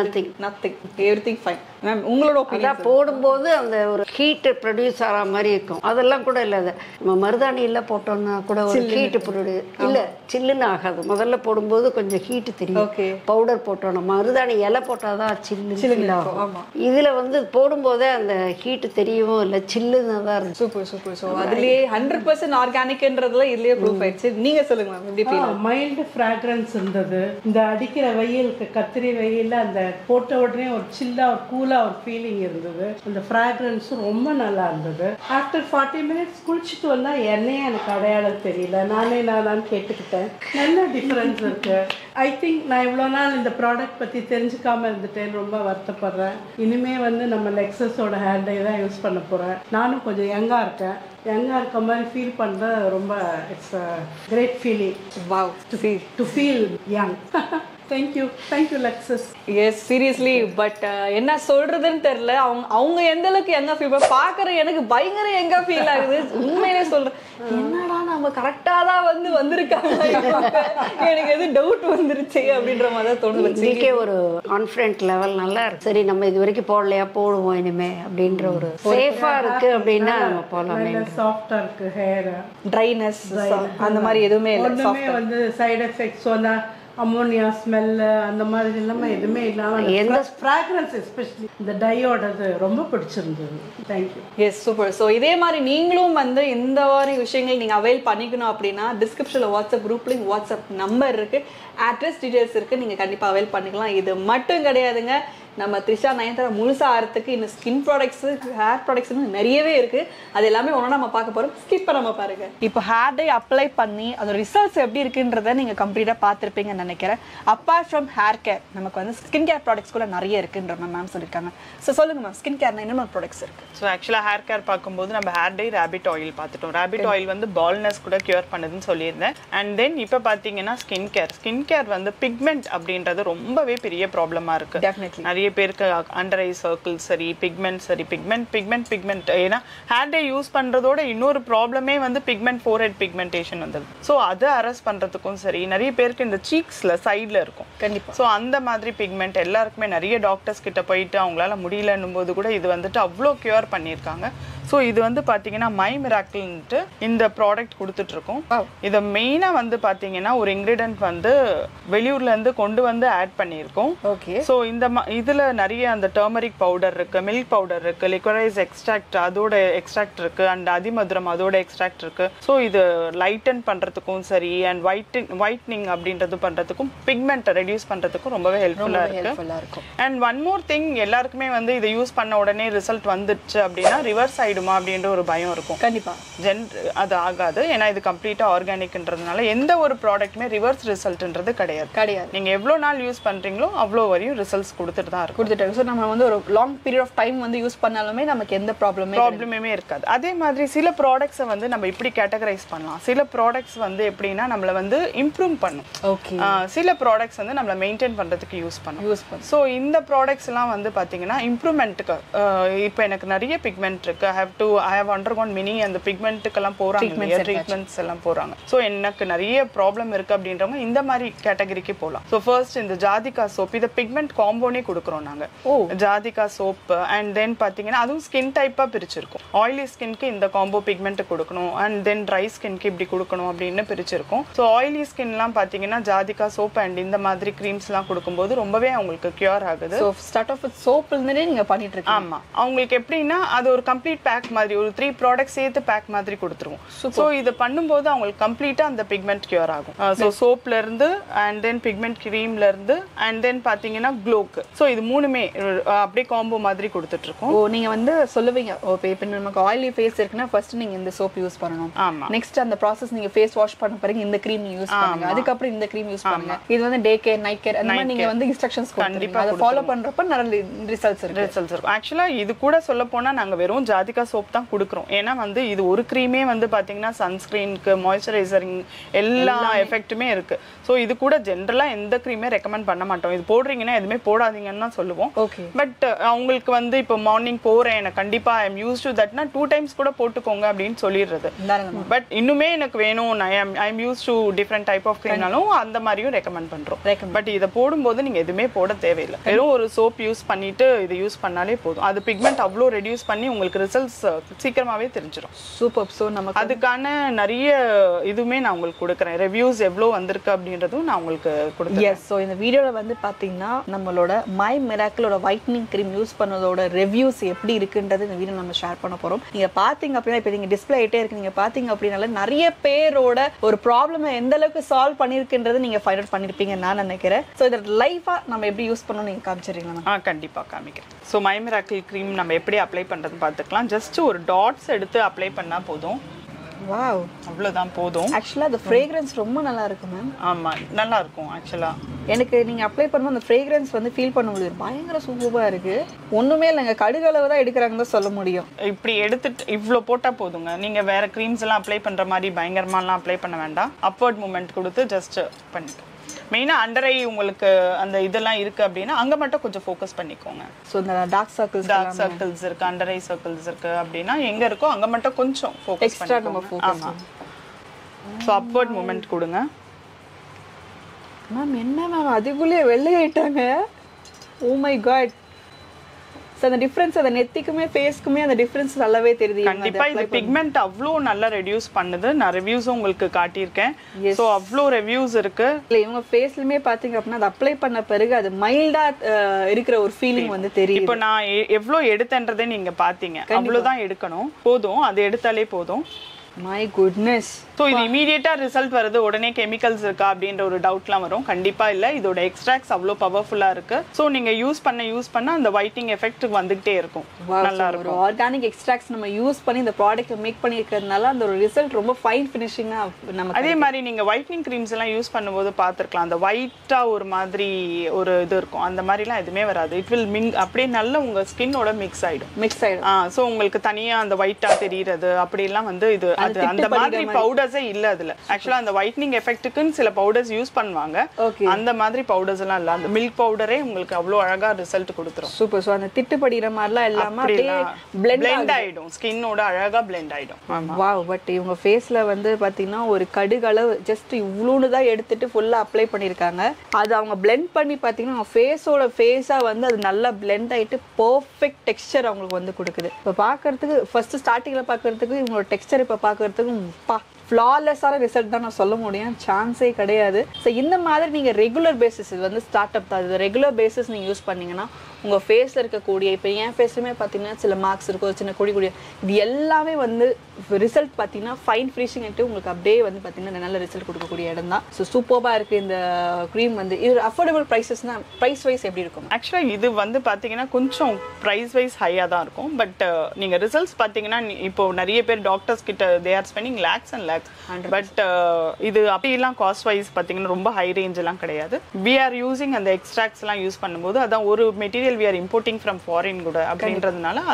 நத்திங் எவ்ரிதிங் ஃபைன் மேம்? உங்களோட ஒப்பீனியன்? போடும்போது அந்த ஒரு ஹீட்டு ப்ரொடியூஸ் ஆகிற மாதிரி இருக்கும். அதெல்லாம் கூட இல்லை, அது நம்ம மருதாணி எல்லாம் போட்டோம்னா கூட ஒரு ஹீட்டு ப்ரொடியூஸ் இல்லை, சில்லுன்னு ஆகாது. முதல்ல போடும்போது கொஞ்சம் ஹீட்டு தெரியும். ஓகே. பவுடர் போட்டோம், மருதாணி இலை போட்டால் தான் சில்லுன்னு ஆகும். இதில் வந்து போடும்போதே அந்த ஹீட்டு தெரியவும் இல்லை, சில்லுன்னு தான் இருக்கும். Super super. ஸோ அதுலேயே 100% ஆர்கானிக்ன்றதுல இதுலேயே ப்ரூஃப் ஆயிடுச்சு. நீங்கள் சொல்லுங்க மேம், எப்படி ஃபீல்? மைல்டு ஃப்ராக்ரன்ஸ் இருந்தது. இந்த அடிக்கிற வெயிலுக்கு கத்திரி வெயிலில் அந்த போட்ட உடனே ஒரு சில்லாக ஒரு கூலாக ஒரு ஃபீலிங் இருந்தது. அந்த ஃப்ராக்ரன்ஸும் ரொம்ப நல்லா இருந்தது. ஆஃப்டர் 40 மினிட்ஸ் குளிச்சுட்டு வந்தால் என்னையே எனக்கு அடையாளம் தெரியல. நானான்னு கேட்டுக்கிட்டேன். நல்ல டிஃப்ரென்ஸ் இருக்கு. ஐ திங்க் நான் இவ்வளோ நாள் இந்த ப்ராடக்ட் பற்றி தெரிஞ்சுக்காம இருந்துட்டேன்னு ரொம்ப வருத்தப்படுறேன். இனிமே வந்து நம்ம லெக்ஸஸோட ஹேர் டை தான் யூஸ் பண்ண போகிறேன். நானும் கொஞ்சம் யங்காக இருக்கேன். யங்காக இருக்க மாதிரி ஃபீல் பண்ணுறது ரொம்ப it's a great feeling. Wow to feel young. Thank you Lexus. Yes seriously. But என்ன சொல்றதுன்னு தெரியல. அவங்க எந்த அளவுக்கு எங்க ஃபீல் பாக்குற எனக்கு பயங்கர எங்க ஃபீல் ஆகுது. உண்மையிலே சொல்றேன், என்னடா நம்ம கரெக்டா தான் வந்திருக்காங்க, எனக்கு எது டவுட் வந்துருச்சு அப்படின்ற மாதிரி தான் தோணுது. இதுக்கே ஒரு கான்ஃபிடென்ட் லெவல் நல்லா இருக்கு. சரி நம்ம இது வரைக்கும் போடலையா, போடுவோம் இனிமே அப்படின்ற ஒரு சேஃபா இருக்கு. அப்படின்னா நம்ம போடலாம். சாஃப்டா இருக்கு ஹேர். ட்ரைனஸ் அந்த மாதிரி எதுவுமே இல்லை. ஒண்ணுமே வந்து சைடு எஃபெக்ட்ஸ் வந்தா அமோனியா ஸ்மெல் அந்த மாதிரி எல்லாமே எதுவுமே இல்லாம எந்த ஃப்ராக்ரன்ஸ் எஸ்பெஷலி இந்த டையோடது ரொம்ப பிடிச்சிருந்தது. தேங்க்யூ. S super. ஸோ இதே மாதிரி நீங்களும் இந்த மாதிரி விஷயங்கள் நீங்கள் அவைல் பண்ணிக்கணும் அப்படின்னா டிஸ்கிரிப்ஷனில் WhatsApp group link, WhatsApp number இருக்குது, அட்ரஸ் டீட்டெயில்ஸ் இருக்குது. நீங்கள் கண்டிப்பாக அவைல் பண்ணிக்கலாம். இது மட்டும் கிடையாதுங்க, நம்ம த்ரிஷா நயன்தாரா முழுசாக ஆகிறதுக்கு இன்னும் ஸ்கின் ப்ராடக்ட்ஸு, ஹேர் ப்ராடக்ட்ஸ்னு நிறையவே இருக்குது. அது எல்லாமே ஒன்றா நம்ம பார்க்க போகிறோம். ஸ்கிப் பண்ணாமல் பாருங்கள். இப்போ ஹேர் டை அப்ளை பண்ணி அதோட ரிசல்ட்ஸ் எப்படி இருக்குன்றதை நீங்கள் கம்ப்ளீட்டாக பார்த்துருப்பீங்கன்னு நினைக்கிறேன். அப்பார்ட் ஃப்ரம் ஹேர் கேர் நமக்கு ஸ்கின் கேர் ப்ராடக்ட்ஸ் கூட நிறைய இருக்குன்ற மேம் சொல்லியிருக்காங்க. ஸோ சொல்லுங்கள் மேம், ஸ்கின் கேர்னா என்னென்ன ப்ராடக்ட்ஸ் இருக்குது? ஸோ ஆக்சுவலாக ஹேர் கேர் பார்க்கும்போது நம்ம ஹேர் டை ரேபிட் ஆயில் பார்த்துட்டோம். ரேபிட் ஆயில் வந்து பால்னஸ் கூட கியூர் பண்ணுதுன்னு சொல்லியிருந்தேன். அண்ட் தென் இப்போ பார்த்தீங்கன்னா ஸ்கின் கேர் வந்து பிக்மெண்ட் அப்படின்றது ரொம்பவே பெரிய ப்ராப்ளமாக இருக்குது. டெஃபினெட்லி நிறைய பேருக்கு அண்டர் ஐ சர்க்கிள் சரி, பிக்மெண்ட். ஏன்னா ஹேர் டை யூஸ் பண்ணுறதோட இன்னொரு ப்ராப்ளமே வந்து பிக்மெண்ட், ஃபோர்ஹெட் பிக்மெண்டேஷன் வந்தது. ஸோ அதை அரெஸ்ட் பண்ணுறதுக்கும் சரி, நிறைய பேருக்கு இந்த சீக்ஸில் சைடில் இருக்கும் கண்டிப்பாக. ஸோ அந்த மாதிரி பிக்மெண்ட் எல்லாருக்குமே நிறைய டாக்டர்ஸ் கிட்ட போயிட்டு அவங்களால முடியலன்னும் போது கூட இது வந்துட்டு அவ்வளோ கியூர் பண்ணியிருக்காங்க. ஸோ இது வந்து பார்த்தீங்கன்னா மை மிராக்கிள்ன்ட்டு இந்த ப்ராடக்ட் கொடுத்துட்ருக்கோம். இதை மெயினாக வந்து பார்த்தீங்கன்னா ஒரு இன்க்ரீடியன்ட் வந்து வெளியூர்லேருந்து கொண்டு வந்து ஆட் பண்ணியிருக்கோம். ஓகே. ஸோ இதில் நிறைய அந்த டர்மரிக் பவுடர் இருக்குது, மில்க் பவுடர் இருக்குது, லிக்வரைஸ் எக்ஸ்ட்ராக்ட் அதோட எக்ஸ்ட்ராக்ட் இருக்குது, அண்ட் அதிமதுரம் அதோட எக்ஸ்ட்ராக்ட் இருக்குது. ஸோ இது லைட்டன் பண்ணுறதுக்கும் சரி, அண்ட் ஒயிட்னிங் அப்படின்றது பண்ணுறதுக்கும், பிக்மெண்ட்டை ரெடியூஸ் பண்ணுறதுக்கும் ரொம்பவே ஹெல்ப்ஃபுல்லாக இருக்குது. அண்ட் ஒன் மோர் திங், எல்லாருக்குமே வந்து இதை யூஸ் பண்ண உடனே ரிசல்ட் வந்துடுச்சு அப்படின்னா ரிவர்ஸ் ஆகிடுமா அப்படின்ற ஒரு பயம் இருக்கும். கண்டிப்பாக அது ஆகாது. ஏன்னா இது கம்ப்ளீட்டாக ஆர்கானிக்ன்றதுனால எந்த ஒரு ப்ராடக்ட்டுமே ரிவர்ஸ் ரிசல்ட்ன்றது கிடையாது. நீங்கள் எவ்வளோ நாள் யூஸ் பண்ணுறீங்களோ அவ்வளோ வரையும் ரிசல்ட்ஸ் கொடுத்துட்டு தான் இருக்கும். ஸோ நம்ம வந்து ஒரு லாங் பீரியட் ஆஃப் டைம் வந்து யூஸ் பண்ணாலுமே நமக்கு எந்த ப்ராப்ளமே இருக்காது. அதே மாதிரி சில ப்ராடக்ட்ஸை வந்து நம்ம இப்படி கேட்டகரைஸ் பண்ணலாம். சில ப்ராடக்ட்ஸ் வந்து எப்படின்னா நம்மளை வந்து இம்ப்ரூவ் பண்ணும். ஓகே. சில ப்ராடக்ட்ஸ் வந்து நம்மளை மெயின்டைன் பண்ணுறதுக்கு யூஸ் பண்ணும். ஸோ இந்த ப்ராடக்ட்ஸ் எல்லாம் வந்து பார்த்தீங்கன்னா இம்ப்ரூவ்மெண்ட்டுக்கு, இப்போ எனக்கு நிறைய பிக்மெண்ட் இருக்கு, I have undergone many அந்த பிக்மெண்ட்டுக்கெல்லாம் போகிறாங்க, ட்ரீட்மெண்ட்ஸ் எல்லாம் போகிறாங்க. ஸோ எனக்கு நிறைய ப்ராப்ளம் இருக்குது அப்படின்றவங்க இந்த மாதிரி கேட்டகரிக்கு போகலாம். ஸோ ஃபர்ஸ்ட் இந்த ஜாதிகா சோப், இதை பிக்மெண்ட் காம்போனே கொடுக்குறோம் நாங்கள். ஜாதிகா சோப். அண்ட் தென் பார்த்தீங்கன்னா அதுவும் ஸ்கின் டைப்பாக பிரிச்சிருக்கும். ஆயிலி ஸ்கின்க்கு இந்த காம்போ பிக்மெண்ட் கொடுக்கணும், அண்ட் தென் ட்ரை ஸ்கின்க்கு இப்படி கொடுக்கணும் அப்படின்னு பிரிச்சிருக்கும். ஸோ ஆயிலி ஸ்கின்லாம் பார்த்தீங்கன்னா ஜாதிகா சோப் அண்ட் இந்த மாதிரி க்ரீம்ஸ்லாம் கொடுக்கும்போது ரொம்பவே அவங்களுக்கு கியூர் ஆகுது. ஸோ ஸ்டார்ட் ஆஃப் வித் சோப்லேருந்தே நீங்கள் பண்ணிட்டு இருக்கீங்க. ஆமாம், அவங்களுக்கு எப்படின்னா அது ஒரு கம்ப்ளீட் பேக் மாதிரி, ஒரு 3 ப்ராடக்ட் சேர்த்து பேக் மாதிரி கொடுத்துருவோம். ஸோ இது பண்ணும்போது அவங்களுக்கு கம்ப்ளீட்டாக அந்த பிக்மெண்ட் கியூர் ஆகும். ஸோ சோப்லேருந்து, அண்ட் தென் பிக்மெண்ட் க்ரீம்லேருந்து, அண்ட் தென் பார்த்தீங்கன்னா க்ளோக்கு. ஸோ இது மூணுமே அப்படியே காம்போ மாதிரி கொடுத்துட்ருக்கோம். நீங்கள் வந்து சொல்லுவீங்க, இப்போ நமக்கு ஆயிலி ஃபேஸ் இருக்குன்னா ஃபர்ஸ்ட் நீங்கள் இந்த சோப் யூஸ் பண்ணணும். ஆமாம். நெக்ஸ்ட் அந்த ப்ராசஸ் நீங்கள் ஃபேஸ் வாஷ் பண்ண பிறகு இந்த க்ரீம் யூஸ் பண்ணுங்க, அதுக்கப்புறம் இந்த க்ரீம் யூஸ் பண்ணுங்க. இது வந்து டே கேர், நைட் கேர், அந்த மாதிரி நீங்கள் வந்து இன்ஸ்ட்ரக்ஷன்ஸ் கண்டிப்பாக அதை ஃபாலோ பண்ணுறப்ப நிறைய ரிசல்ட்ஸ் இருக்கும். ஆக்சுவலாக இது கூட சொல்ல போனால் நாங்கள் வெறும் ஜாதிகா சோப் தான் கொடுக்குறோம். ஏன்னா வந்து இது ஒரு க்ரீமே வந்து பார்த்தீங்கன்னா சன்ஸ்க்ரீனுக்கு, மாய்ஸ்சரைசரிங் எல்லா எஃபெக்ட்டுமே இருக்குது. ஸோ இது கூட ஜென்ரலாக எந்த க்ரீமே ரெக்கமெண்ட் பண்ண மாட்டோம். இது போடுறீங்கன்னா எதுவுமே போடாதீங்கன்னு தான் சொல்லுவோம். ஓகே. பட் அவங்களுக்கு வந்து இப்போ மார்னிங் போகிறேன், எனக்கு கண்டிப்பாக ஐ எம் யூஸ் டு தட்னா 2 டைம்ஸ் கூட போட்டுக்கோங்க அப்படின்னு சொல்லிடுறது. பட் இன்னுமே எனக்கு வேணும், I am use to different type of க்ரீம்னாலும் அந்த மாதிரியும் ரெக்கமெண்ட் பண்ணுறோம். பட் இதை போடும்போது நீங்கள் எதுவுமே போட தேவையில்லை. வெறும் ஒரு சோப் யூஸ் பண்ணிட்டு இதை யூஸ் பண்ணாலே போதும். அது பிக்மெண்ட் அவ்வளோ ரெடியூஸ் பண்ணி உங்களுக்கு ரிசல்ட்ஸ் ரிசல்ட்ஸ் சீக்கிரமாவே தெரிஞ்சிடும். சூப்பர். ஸோ நமக்கு அதுக்கான நிறைய இதுவுமே நான் உங்களுக்கு கொடுக்குறேன். ரிவ்யூஸ் எவ்வளோ வந்திருக்கு அப்படின்றதும் நான் உங்களுக்கு கொடுக்குறேன். எஸ். ஸோ இந்த வீடியோவில் வந்து பார்த்தீங்கன்னா நம்மளோட மை மிராக்கிளோட ஒயிட்னிங் க்ரீம் யூஸ் பண்ணதோட ரிவ்யூஸ் எப்படி இருக்குன்றது இந்த வீடியோ நம்ம ஷேர் பண்ண போகிறோம். நீங்கள் பார்த்தீங்க அப்படின்னா இப்போ நீங்கள் டிஸ்பிளே ஆகிட்டே இருக்கு, நீங்கள் பார்த்தீங்க அப்படின்னால நிறைய பேரோட ஒரு ப்ராப்ளமை எந்த அளவுக்கு சால்வ் பண்ணியிருக்குன்றது நீங்கள் ஃபைண்ட் அவுட் பண்ணியிருப்பீங்க நான் நினைக்கிறேன். ஸோ இதை லைஃபாக நம்ம எப்படி யூஸ் பண்ணணும் நீங்கள் காமிச்சிருக்கீங்களா? கண்டிப்பாக காமிக்கிறேன். ஸோ மை மிராக்கிள் க்ரீம் நம்ம எப்படி அப்ளை பண்ணுறதுன்னு பார்த்துக்கலாம். ஜஸ்ட் ஒரு டாட்ஸ் எடுத்து அப்ளை பண்ணால் போதும். வாவ், அவ்வளோதான் போதும். ஆக்சுவலாக அந்த ஃப்ரேக்ரன்ஸ் ரொம்ப நல்லா இருக்கு மேம். ஆமாம், நல்லா இருக்கும். ஆக்சுவலாக எனக்கு நீங்கள் அப்ளை பண்ணும்போது அந்த ஃப்ரேக்ரன்ஸ் வந்து ஃபீல் பண்ண முடியும். பயங்கர சூப்பராக இருக்குது. ஒன்றுமே இல்லைங்க, கடுகளவு தான் எடுக்கிறாங்கன்னு தான் சொல்ல முடியும். இப்படி எடுத்துட்டு இவ்வளோ போட்டால் போதுங்க. நீங்கள் வேறு க்ரீம்ஸ் எல்லாம் அப்ளை பண்ணுற மாதிரி பயங்கரமாலாம் அப்ளை பண்ண வேண்டாம். அப்வர்ட் மூமெண்ட் கொடுத்து ஜஸ்ட் பண்ணிட்டு மெயினாக அண்டர் ஐ உங்களுக்கு அந்த இதெல்லாம் இருக்குது அப்படின்னா அங்கே மட்டும் கொஞ்சம் ஃபோக்கஸ் பண்ணிக்கோங்க. ஸோ இந்த டார்க் சர்க்கிள்ஸ் இருக்குது, அண்டர் ஐ சர்க்கிள்ஸ் இருக்குது அப்படின்னா எங்கே இருக்கோ அங்கே மட்டும் கொஞ்சம் ஃபோக்கஸ் எக்ஸ்ட்ரா நம்ம ஃபோக்கஸ். ஆமாம். ஸோ அப்வர்ட் மூமெண்ட் கொடுங்க. மேம் என்ன மேம் அதுக்குள்ளேயே வெள்ளையாயிட்டாங்க. Oh my god. ஸோ அந்த டிஃப்ரென்ஸ் அந்த நெத்திக்குமே ஃபேஸ்க்குமே அந்த டிஃப்ரென்ஸ் நல்லாவே தெரியுது. கண்டிப்பாக இது பிக்மெண்ட் அவ்வளோ நல்லா ரெடியூஸ் பண்ணுது. நான் ரிவ்யூஸும் உங்களுக்கு காட்டியிருக்கேன். ஸோ அவ்வளோ ரிவ்யூஸ் இருக்கு. இல்லை இவங்க ஃபேஸ்லையுமே பார்த்தீங்க அப்படின்னா அது அப்ளை பண்ண பிறகு அது மைல்டாக இருக்கிற ஒரு ஃபீலிங் வந்து தெரியும். இப்போ நான் எவ்வளோ எடுத்தேன்றதே நீங்கள் பார்த்தீங்க. அவ்வளோதான் எடுக்கணும், போதும். அது எடுத்தாலே போதும். My goodness. ஸோ இது இமீடியட்டா ரிசல்ட் வருது, உடனே கெமிக்கல்ஸ் இருக்கா அப்படின்ற ஒரு டவுட்லாம் வரும். கண்டிப்பா இல்லை, இதோட எக்ஸ்ட்ராக்ட்ஸ் அவ்வளோ பவர்ஃபுல்லா இருக்கு. ஸோ நீங்க யூஸ் பண்ண அந்த ஒயிட்டிங் எஃபெக்ட் வந்துகிட்டே இருக்கும். நல்லா இருக்கும். ஆர்கானிக் எக்ஸ்ட்ராக்ட்ஸ் நம்ம யூஸ் பண்ணி இந்த ப்ராடக்ட் மேக் பண்ணியிருக்கிறதுனால அந்த ஒரு ரிசல்ட் ரொம்ப ஃபைன் ஃபினிஷிங்கா நமக்கு. அதே மாதிரி நீங்க ஒயிட்னிங் க்ரீம்ஸ் எல்லாம் யூஸ் பண்ணும்போது பார்த்துருக்கலாம், அந்த ஒயிட்டா ஒரு மாதிரி ஒரு இது இருக்கும். அந்த மாதிரிலாம் எதுவுமே வராது. இட் வில் அப்படியே நல்ல உங்க ஸ்கின்னோட மிக்ஸ் ஆயிடும். ஸோ உங்களுக்கு தனியா அந்த ஒயிட்டா தெரியுறது அப்படிலாம் வந்து இது அந்த மாதிரி பவுடர்ஸே இல்ல அதுல. ஆக்சுவலா அந்த ஒயிட்னிங் எஃபெக்ட்டுக்குன்னு சில பவுடர்ஸ் யூஸ் பண்ணுவாங்க. அந்த மாதிரி பவுடர்ஸ் எல்லாம் இல்ல. அந்த மில்க் பவுடரே உங்களுக்கு அவ்வளவு அழகா ரிசல்ட் கொடுத்துரும். சூப்பர். சோ அந்த திட்டு படிக்கிற மாதிரிலாம் இல்லாம அப்படியே blend ஆயிடும், ஸ்கின்னோட அழகா blend ஆயிடும். வாவ். பட் இவங்க ஃபேஸ்ல வந்து பாத்தீங்கன்னா ஒரு கடுகளவு ஜஸ்ட் இவ்வளோன்னு தான் எடுத்துட்டு ஃபுல்லா அப்ளை பண்ணிருக்காங்க. அது அவங்க blend பண்ணி பாத்தீங்கன்னா ஃபேஸோட ஃபேஸா வந்து அது நல்லா blend ஆயிட்டு பெர்ஃபெக்ட் டெக்ஸ்சர் அவங்களுக்கு வந்து கொடுக்குது. இப்போ பார்க்கறதுக்கு ஃபர்ஸ்ட் ஸ்டார்டிங்ல பார்க்கறதுக்கு இவங்களோட டெக்ஸ்சர் இப்போ பார்க்கறதுக்கு ஃப்ளாலெஸ்ஸான ரிசல்ட் தான் நான் சொல்ல முடியும். சான்ஸே கிடையாது. ஸோ இந்த மாதிரி நீங்கள் ரெகுலர் பேசிஸ் இது வந்து ஸ்டார்ட் அப் தான். இது ரெகுலர் பேசிஸ் நீங்கள் யூஸ் பண்ணிங்கன்னா உங்கள் ஃபேஸில் இருக்கக்கூடிய இப்போ என் ஃபேஸ்லையுமே பார்த்தீங்கன்னா சில மார்க்ஸ் இருக்கும், சின்ன கொடி இது எல்லாமே வந்து ரிசல்ட் பார்த்தீங்கன்னா ஃபைன் ஃபினிஷிங் ஆகிட்டு உங்களுக்கு அப்படியே வந்து பார்த்தீங்கன்னா நல்ல ரிசல்ட் கொடுக்கக்கூடிய இடம் தான். ஸோ சூப்பராக இருக்குது இந்த க்ரீம் வந்து. இது அஃபோர்டபுள் ப்ரைஸஸ்னால் ப்ரைஸ் வைஸ் எப்படி இருக்கும்? ஆக்சுவலாக இது வந்து பார்த்தீங்கன்னா கொஞ்சம் ப்ரைஸ் வைஸ் ஹையாக தான் இருக்கும். பட் நீங்கள் ரிசல்ட்ஸ் பார்த்தீங்கன்னா இப்போ நிறைய பேர் டாக்டர்ஸ் கிட்ட they are spending lakhs and lakhs. But இது அப்படிலாம் காஸ்ட் வைஸ் பார்த்தீங்கன்னா ரொம்ப ஹை ரேஞ்ச் எல்லாம் கிடையாது. வி ஆர் யூசிங் அந்த எக்ஸ்ட்ராக்ட்ஸ் எல்லாம் யூஸ் பண்ணும்போது அதான் ஒரு material we are importing from foreign கூட அப்படின்றதுனால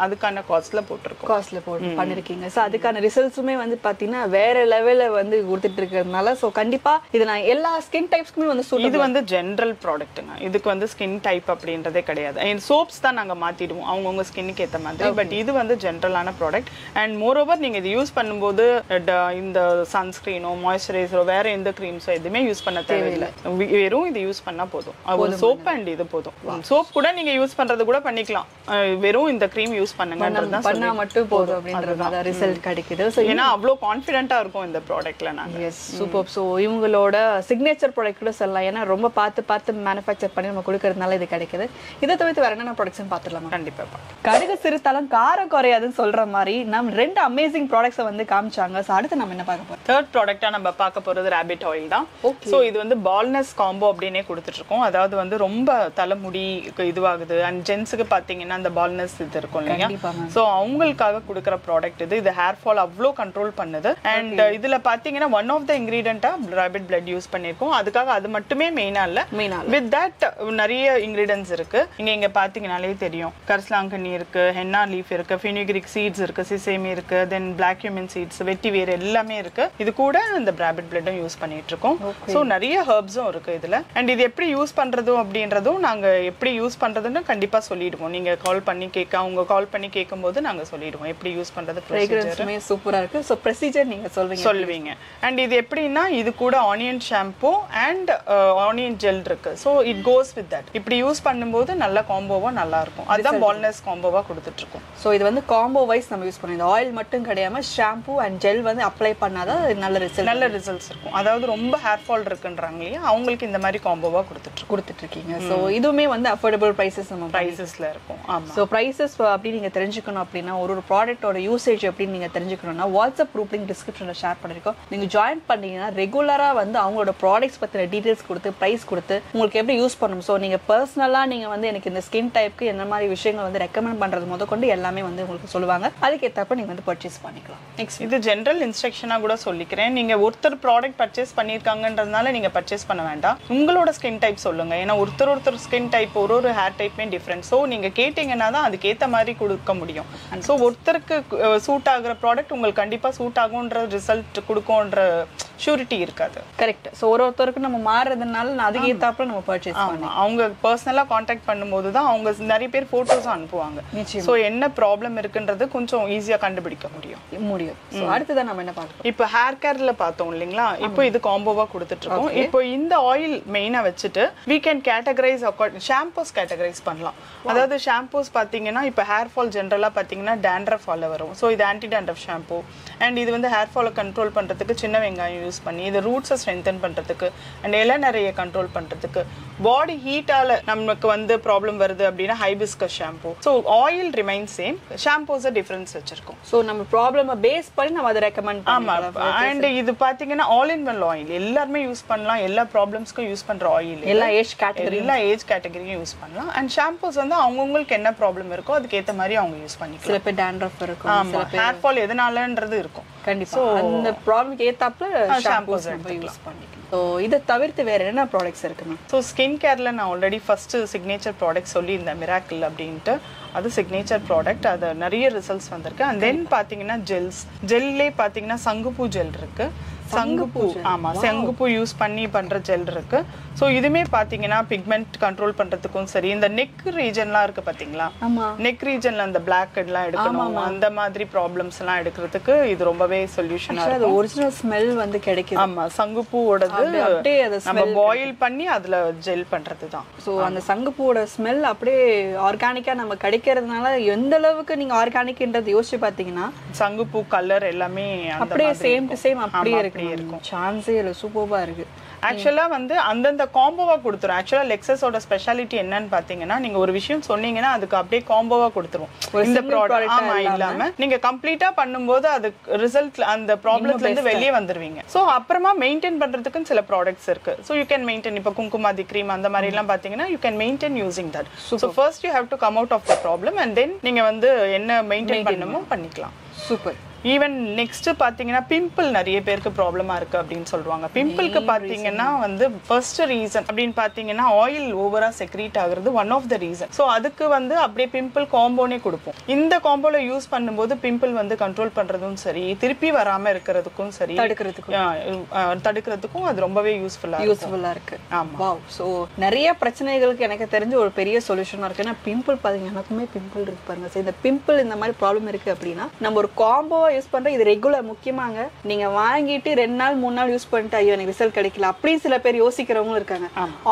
அதுக்கான காஸ்ட்ல போட்டு பண்ணிருக்கீங்க. ஸோ அதுக்கான ரிசல்ட்ஸுமே வந்து பார்த்தீங்கன்னா வேற லெவலில் வந்து கொடுத்துட்டு இருக்கிறதுனால ஸோ கண்டிப்பாக இது நான் எல்லா ஸ்கின் டைப்ஸ்க்குமே வந்து இது வந்து ஜென்ரல் ப்ராடக்ட்டுங்க. இதுக்கு வந்து ஸ்கின் டைப் அப்படின்றதே கிடையாது. சோப்ஸ் தான் நாங்கள் மாற்றிடுவோம் அவங்கவுங்க ஸ்கின்னுக்கு ஏற்ற மாதிரி. பட் இது வந்து ஜென்ரலான ப்ராடக்ட். அண்ட் மோர் ஓவர் நீங்கள் இது யூஸ் பண்ணும்போது இந்த சன்ஸ்கிரீனோ மாய்ஸ்சரைசரோ வேற எந்த க்ரீம்ஸோ எதுவுமே யூஸ் பண்ண தேவையில்லை. வெறும் இது யூஸ் பண்ணா போதும். ஒரு சோப் அண்ட் இது போதும். சோப் கூட நீங்க யூஸ் பண்றது கூட பண்ணிக்கலாம். வெறும் இந்த க்ரீம் யூஸ் பண்ணுங்கன்றது பண்ணா மட்டும் போதும் அப்படின்றத ரிசல்ட் கிடைக்குது. ஸோ ஏன்னா அவ்வளோ கான்ஃபிடென்ட்டா இருக்கும் இந்த ப்ராடக்ட்ல நாங்கள். Yes super. ஸோ இவங்களோட சிக்னேச்சர் ப்ராடக்ட் கூட சொல்லலாம். ஏன்னா ரொம்ப பார்த்து மேனுஃபேக்சர் பண்ணி நம்ம கொடுக்கறதுனால இது கிடைக்குது. இதை தவிர்த்து வேற என்னென்ன ப்ராடக்ட்ஸ் பார்த்துடலாமா? கண்டிப்பா. கடுகு சிறுத்தாலும் காரம் குறையாதுன்னு சொல்ற மாதிரி நம்ம 2 அமேசிங் ப்ராடக்ட்ஸை வந்து காமிச்சாங்க. ஸோ அடுத்து நம்ம என்ன பார்க்க போறோம்? தேர்ட் ப்ராடக்டா நம்ம பார்க்க போறது ராபிட் ஆயில் தான். ஸோ இது வந்து பால்னஸ் காம்போ அப்படின்னே கொடுத்துட்டு இருக்கோம். அதாவது வந்து ரொம்ப தலைமுடி இதுவாகுது அண்ட் ஜென்ஸுக்கு பார்த்தீங்கன்னா அந்த பால்னஸ் இது இருக்கும் இல்லையா. ஸோ அவங்களுக்காக கொடுக்குற ப்ராடக்ட் இது. இது ஹேர் ஃபால் அவ்வளோ கண்ட்ரோல் பண்ணுது. அண்ட் இதுல பார்த்தீங்கன்னா ஒன் ஆஃப் த இன்கிரீடியண்டா ராபிட் பிளட் யூஸ் பண்ணியிருக்கோம். அதுக்காக அது மட்டுமே மெயினா இல்ல, வித் தட் நிறைய இன்கிரீடியன்ஸ் இருக்கு. இங்க பார்த்தீங்கன்னாலே தெரியும். கரிசலாங்கண்ணி இருக்கு, ஹென்னா லீஃப் இருக்கு, ஃபெனுகிரிக் சீட்ஸ் இருக்கு, சிசேமி இருக்கு, தென் பிளாக் கியூமின் சீட்ஸ், வெட்டி வேர் எல்லாமே இருக்கு. இது கூட இந்த பிராபிட் பிளட்டும் யூஸ் பண்ணிட்டு இருக்கோம். ஸோ நிறைய ஹெர்ப்ஸும் இருக்கு இதுல. அண்ட் இது எப்படி யூஸ் பண்றதும் அப்படின்றதும் நாங்க எப்படி யூஸ் பண்றதுன்னு கண்டிப்பா சொல்லிடுவோம். நீங்க கால் பண்ணி அவங்க கால் பண்ணி கேட்கும்போது நாங்க சொல்லிடுவோம் எப்படி யூஸ் பண்றது. ஃப்ரேக்ரன்ஸுமே சூப்பரா இருக்கு. ஸோ ப்ரொசீஜர் நீங்க சொல்லுவீங்க. அண்ட் இது எப்படின்னா இது கூட onion shampoo and onion gel இருக்கு. So it goes with that. இப்படி யூஸ் பண்ணும்போது நல்ல காம்போவா நல்லா இருக்கும். அதுதான் பால்னஸ் காம்போவா கொடுத்துட்டு இருக்கோம். ஸோ இது வந்து காம்போ வைஸ் நம்ம யூஸ் பண்ணுவோம். ஆயில் மட்டும் கிடையாம ஷாம்பூ அண்ட் ஜெல் வந்து அப்ளை பண்ணாதான் நல்ல ரிசல்ட்ஸ் இருக்கும். அதாவது ரொம்ப ஹேர் ஃபால் இருக்குன்றாங்க இல்லையா, அவங்களுக்கு இந்த மாதிரி காம்போவா கொடுத்துட்டு இருக்கீங்க. ஸோ இதுவுமே வந்து அஃபோர்டபுள் ப்ரைஸஸ் நம்ம ப்ரைஸஸ்ல இருக்கும். ஆமா. ஸோ ப்ரைஸஸ் அப்படி நீங்க தெரிஞ்சுக்கணும் அப்படின்னா ஒரு ப்ராடக்ட்டோட யூசேஜ் எப்படின்னு நீங்க தெரிஞ்சுக்கணும்னா வாட்ஸ்அப் குரூப் லிங்க் டிஸ்கிரிப்ஷன்ல ஷேர் பண்ணிருக்கோம். நீங்க ஜாயின் பண்ணீங்கன்னா ரெகுலரா வந்து அவங்களோட ப்ராடக்ட்ஸ் பத்தின டீடைல்ஸ் கொடுத்து பிரைஸ் கொடுத்து உங்களுக்கு எப்படி யூஸ் பண்ணணும். ஸோ நீங்க பர்சனலா நீங்க வந்து எனக்கு இந்த ஸ்கின் டைப்க்கு என்ன மாதிரி விஷயங்கள் வந்து ரெக்கமெண்ட் பண்றது முதற்கொண்டு எல்லாமே வந்து உங்களுக்கு சொல்லுவாங்க. அதுக்கேற்றப்ப நீங்க வந்து பர்ச்சேஸ் பண்ணிக்கலாம். நெக்ஸ்ட் இது ஜென்ரல் இன்ஸ்ட்ரக்ஷனா கூட சொல்லிக்கிறேன். நீங்க ஒருத்தர் ப்ராடக்ட் பர்ச்சேஸ் பண்ணிருக்காங்கன்றதுனால நீங்க பர்ச்சேஸ் பண்ண வேண்டாம். உங்களோட ஸ்கின் டைப் சொல்லுங்க. ஏன்னா ஒருத்தர் ஸ்கின் டைப் ஒரு ஹேர் டைப்மே டிஃப்ரெண்ட். ஸோ நீங்க கேட்டீங்கன்னா தான் அதுக்கேற்ற மாதிரி கொடுக்க முடியும். ஸோ ஒருத்தருக்கு சூட் ஆகுற ப்ராடக்ட் உங்களுக்கு கண்டிப்பா சூட் ஆகும்ன்ற ரிசல்ட் கொடுக்கும்ன்ற ஷூரிட்டி இருக்காது. கரெக்ட். ஸோ ஒருத்தருக்கு நம்ம மாறுறதுனால அதுக்கு ஏத்தாப்புல நம்ம பர்ச்சேஸ் பண்ணலாம். அவங்க பர்சனலா கான்டாக்ட் பண்ணும்போது தான் அவங்க நிறைய பேர் போட்டோஸ் அனுப்புவாங்க. ஸோ என்ன ப்ராப்ளம் இருக்குன்றது கொஞ்சம் ஈஸியா கண்டுபிடிக்க முடியும். ஸோ அடுத்ததான் நம்ம என்ன பார்க்கலாம். இப்போ ஹேர் கேர்ல பார்த்தோம் இல்லைங்களா, இப்போ இது காம்போவா கொடுத்துட்டு இருக்கோம். இப்போ இந்த ஆயில் மெயினா வச்சுட்டு we can categorize shampoos categorize பண்ணலாம். அதாவது ஷாம்பூஸ் பாத்தீங்கன்னா இப்போ ஹேர் ஃபால் ஜென்ரலா பாத்தீங்கன்னா dandruff ஃபால் வரும். ஸோ இது ஆன்டி dandruff ஷாம்பூ. அண்ட் இது வந்து ஹேர் ஃபாலை கண்ட்ரோல் பண்றதுக்கு சின்ன வெங்காயம் யூஸ் பண்ணி இது ரூட்ஸை ஸ்ட்ரென்தன் பண்றதுக்கு அண்ட் இளநரையை கண்ட்ரோல் பண்றதுக்கு. பாடி ஹீட்டால நமக்கு வந்து ப்ராப்ளம் வருது அப்படின்னா hibiscus shampoo. So oil remain same, shampoos difference வச்சிருக்கோம். ஸோ நம்ம ப்ராப்ளமை பேஸ் பண்ணி நம்ம அதை ரெக்கமெண்ட் பண்ணலாம். அண்ட் இது பாத்தீங்கன்னா ஆல் இன் ஒன் ஆயில் எல்லாருமே யூஸ் பண்ணலாம். எல்லா ப்ராப்ளம்ஸ்க்கும் யூஸ் பண்ற ஆயில், எல்லா ஏஜ் கேட்டகரியும் யூஸ் பண்ணலாம். அண்ட் ஷாம்பூஸ் வந்து அவங்களுக்கு என்ன ப்ராப்ளம் இருக்கோ அதுக்கு ஏத்த மாதிரி அவங்க யூஸ் பண்ணிக்கலாம். சில பேர் dandruff இருக்கும், சில பேர் ஹேர் ஃபால் எதனாலன்றது இருக்கும். கண்டிப்பா அந்த ப்ராப்ளம்க்கு ஏத்தாப்புல ஷாம்பூஸ் நம்ம யூஸ் பண்ணிக்கலாம். ஸோ இதை தவிர்த்து வேற என்ன ப்ராடக்ட்ஸ் இருக்குன்னா, ஸோ ஸ்கின் கேர்ல நான் ஆல்ரெடி ஃபர்ஸ்ட் சிக்னேச்சர் ப்ராடக்ட் சொல்லி இந்த மிராக்கிள் அப்படின்ட்டு அது சிக்னேச்சர் ப்ராடக்ட். அது நிறைய ரிசல்ட்ஸ் வந்திருக்கு. அண்ட் தென் பாத்தீங்கன்னா ஜெல்லே பாத்தீங்கன்னா சங்குப்பூ ஜெல் இருக்கு. சங்குப்பூ, ஆமா, சங்குப்பூ யூஸ் பண்ணி பண்ற ஜெல் இருக்கு. ஸோ இதுமே பாத்தீங்கன்னா பிக்மெண்ட் கண்ட்ரோல் பண்றதுக்கும் சரி, இந்த நெக் ரீஜன்லாம் இருக்கு பாத்தீங்களா, நெக் ரீஜன்ல அந்த பிளாக் எல்லாம் எடுக்கணும், அந்த மாதிரி ப்ராப்ளம்ஸ் எல்லாம் எடுக்கிறதுக்கு இது ரொம்பவே சொல்யூஷனா இருக்கு. ஒரிஜினல் ஸ்மெல் வந்து கிடைக்குது. ஆமா, சங்குப்பூவோடது நம்ம பாயில் பண்ணி அதுல ஜெல் பண்றது தான். ஸோ அந்த சங்குப்பூவோட ஸ்மெல் அப்படியே ஆர்கானிக்கா நம்ம கிடைக்கிறதுனால எந்த அளவுக்கு நீங்க ஆர்கானிக்ன்றது யோசிச்சு பாத்தீங்கன்னா சங்குப்பூ கலர் எல்லாமே அப்படியே சேம் டு சேம் அப்படியே இருக்கும். சான்ஸே இல்ல, சூப்பர்பா இருக்கு. ஆக்சுவலா வந்து அந்தந்த காம்போவா கொடுத்துரும். ஆக்சுவலா லெக்ஸஸோட ஸ்பெஷாலிட்டி என்னன்னு பாத்தீங்கன்னா, நீங்க ஒரு விஷயம் சொன்னீங்கன்னா அதுக்கு அப்படியே காம்போவா கொடுத்துரும். இந்த ப்ராடக்ட் ஆமா இல்லாம நீங்க கம்ப்ளீட்டா பண்ணும்போது அது ரிசல்ட் அந்த ப்ராப்ளம்ல இருந்து வெளியே வந்துருவீங்க. சோ அப்புறமா மெயின்டைன் பண்றதுக்கு சில ப்ராடக்ட்ஸ் இருக்கு. So you can maintain. இப்ப குங்குமாதி கிரீம் அந்த மாதிரி எல்லாம் பாத்தீங்கன்னா you can maintain using that. So first you have to come out of the problem and then நீங்க வந்து என்ன மெயின்டைன் பண்ணணுமோ பண்ணிக்கலாம். சூப்பர். ஈவன் நெக்ஸ்ட் பாத்தீங்கன்னா பிம்பிள் நிறைய பேருக்கு ப்ராப்ளமா இருக்கு அப்படின்னு சொல்றாங்க. பிம்பிளுக்கு பாத்தீங்கன்னா வந்து ஃபர்ஸ்ட் ரீசன் அப்படின்னு பாத்தீங்கன்னா ஆயில் ஓவரா செக்ரீட் ஆகுறது one of the reason. So அதுக்கு வந்து அப்படியே பிம்பிள் காம்போனே கொடுப்போம். இந்த காம்போல யூஸ் பண்ணும்போது பிம்பிள் வந்து கண்ட்ரோல் பண்றதும் சரி, திருப்பி வராம இருக்கிறதுக்கும் சரி, தடுக்கிறதுக்கும் அது ரொம்பவே யூஸ்ஃபுல்லா இருக்கு. ஆமா. வாவ். சோ நிறைய பிரச்சனைகளுக்கு எனக்கு தெரிஞ்ச ஒரு பெரிய சொல்யூஷனா இருக்கு. ஏன்னா பிம்பிள் பாத்தீங்கன்னா எனக்குமே பிம்பிள் இருக்கு பாருங்க. சோ இந்த பிம்பிள் இந்த மாதிரி ப்ராப்ளம் இருக்கு அப்படின்னா நம்ம ஒரு காம்போ யூஸ் பண்ற இது ரெகுலர். முக்கியமாங்க நீங்க வாங்கிட்டு 2 நாள் 3 நாள் யூஸ் பண்ணிட்டு ஐயோ எனக்கு ரிசல்ட் கிடைக்கல அப்படி சில பேர் யோசிக்கிறவங்களும் இருக்காங்க.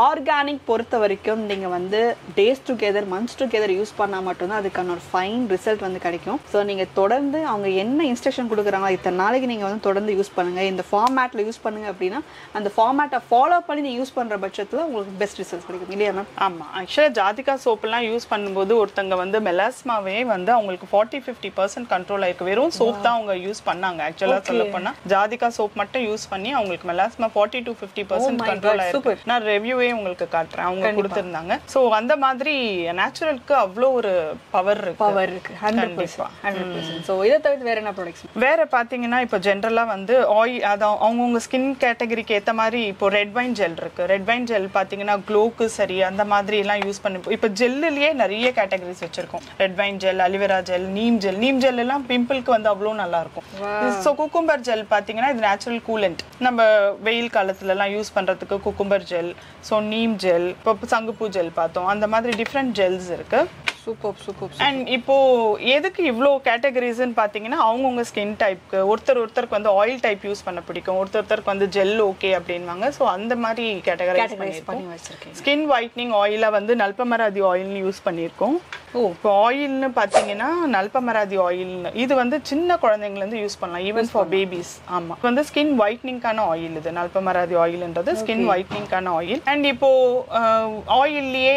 ஆர்கானிக் பொறுத்த வரைக்கும் நீங்க வந்து days together months together use பண்ணா மட்டும்தான் அதுக்கான ஒரு ஃபைன் ரிசல்ட் வந்து கிடைக்கும். ஸோ நீங்க தொடர்ந்து அவங்க என்ன இன்ஸ்ட்ரக்ஷன் கொடுக்குறாங்க இத்தனை நாளைக்கு நீங்க வந்து தொடர்ந்து யூஸ் பண்ணுங்க, இந்த ஃபார்மேட்ல யூஸ் பண்ணுங்க அப்படின்னா அந்த ஃபார்மேட்டை ஃபாலோ பண்ணி நீங்க யூஸ் பண்ற பட்சத்துல உங்களுக்கு பெஸ்ட் ரிசல்ட் கிடைக்கும் இல்லையா மேம்? ஆமா. ஆக்சுவலா ஜாதிகா சோப் எல்லாம் யூஸ் பண்ணும்போது ஒருத்தங்க வந்து மெலாஸ்மாவே வந்து அவங்களுக்கு 40-50% கண்ட்ரோல் ஆயிருக்கு. வெறும் சோப் தான் அவங்க யூஸ் பண்ணாங்க. ஆக்சுவலா சொல்ல போனா ஜாதிகா சோப் மட்டும் யூஸ் பண்ணி அவங்களுக்கு மெலாஸ்மா 40-50% கண்ட்ரோல் ஆயிருக்கு. நான் ரிவ்யூவே உங்களுக்கு காட்டுறேன், அவங்க கொடுத்திருந்தாங்க. சோ அந்த மாதிரி நேச்சுரலுக்கு அவ்வளோ ஒரு பவர் இருக்கு. 100%. சோ இத தவிர வேற என்ன ப்ராடக்ட்ஸ்? வேற பாத்தீங்கன்னா இப்போ ஜெனரலா வந்து ஆயில் அவங்கவுங்க ஸ்கின் கேட்டகரிக்கு ஏத்த மாதிரி இப்போ ரெட் வைன் ஜெல் இருக்கு. ரெட் வைன் ஜெல் பாத்தீங்கன்னா க்ளோக்கு சரி அந்த மாதிரி எல்லாம் யூஸ் பண்ணி இப்போ ஜெல்லுலயே நிறைய கேட்டகரிஸ் வச்சிருக்கோம். Red wine gel, aloe vera gel, neem gel எல்லாம் பிம்பிளுக்கு வந்து அவ்வளோ நல்லா இருக்கும். ஸோ குக்கும்பர் ஜெல் பார்த்தீங்கன்னா இது நேச்சுரல் கூலண்ட். நம்ம வெயில் காலத்துலலாம் யூஸ் பண்ணுறதுக்கு cucumber gel, so neem gel, இப்போ சங்குப்பூ ஜெல் பார்த்தோம், அந்த மாதிரி டிஃப்ரெண்ட் ஜெல்ஸ் இருக்கு. சூப்பர். அண்ட் இப்போ எதுக்கு இவ்வளோ கேட்டகரிஸ்ன்னு பார்த்தீங்கன்னா அவங்கவுங்க ஸ்கின் டைப்க்கு ஒருத்தருக்கு வந்து ஆயில் டைப் யூஸ் பண்ண பிடிக்கும், ஒருத்தருக்கு வந்து ஜெல் ஓகே அப்படின்வாங்க. ஸோ அந்த மாதிரி கேட்டகரைஸ் பண்ணி வச்சிருக்கேன். ஸ்கின் ஒயிட்னிங் ஆயில வந்து நல்பமராதி ஆயில்னு யூஸ் பண்ணியிருக்கோம். இப்போ ஆயில்னு பார்த்தீங்கன்னா நல்பமராதி ஆயில் இது வந்து சின்ன குழந்தைங்கலேருந்து யூஸ் பண்ணலாம், ஈவன் ஃபார் பேபிஸ். ஆமாம், இது வந்து ஸ்கின் ஒயிட்னிங்கான ஆயில். இது நல்பமராதி ஆயில்ன்றது ஸ்கின் ஒயிட்னிங்கான ஆயில். அண்ட் இப்போ ஆயில்லையே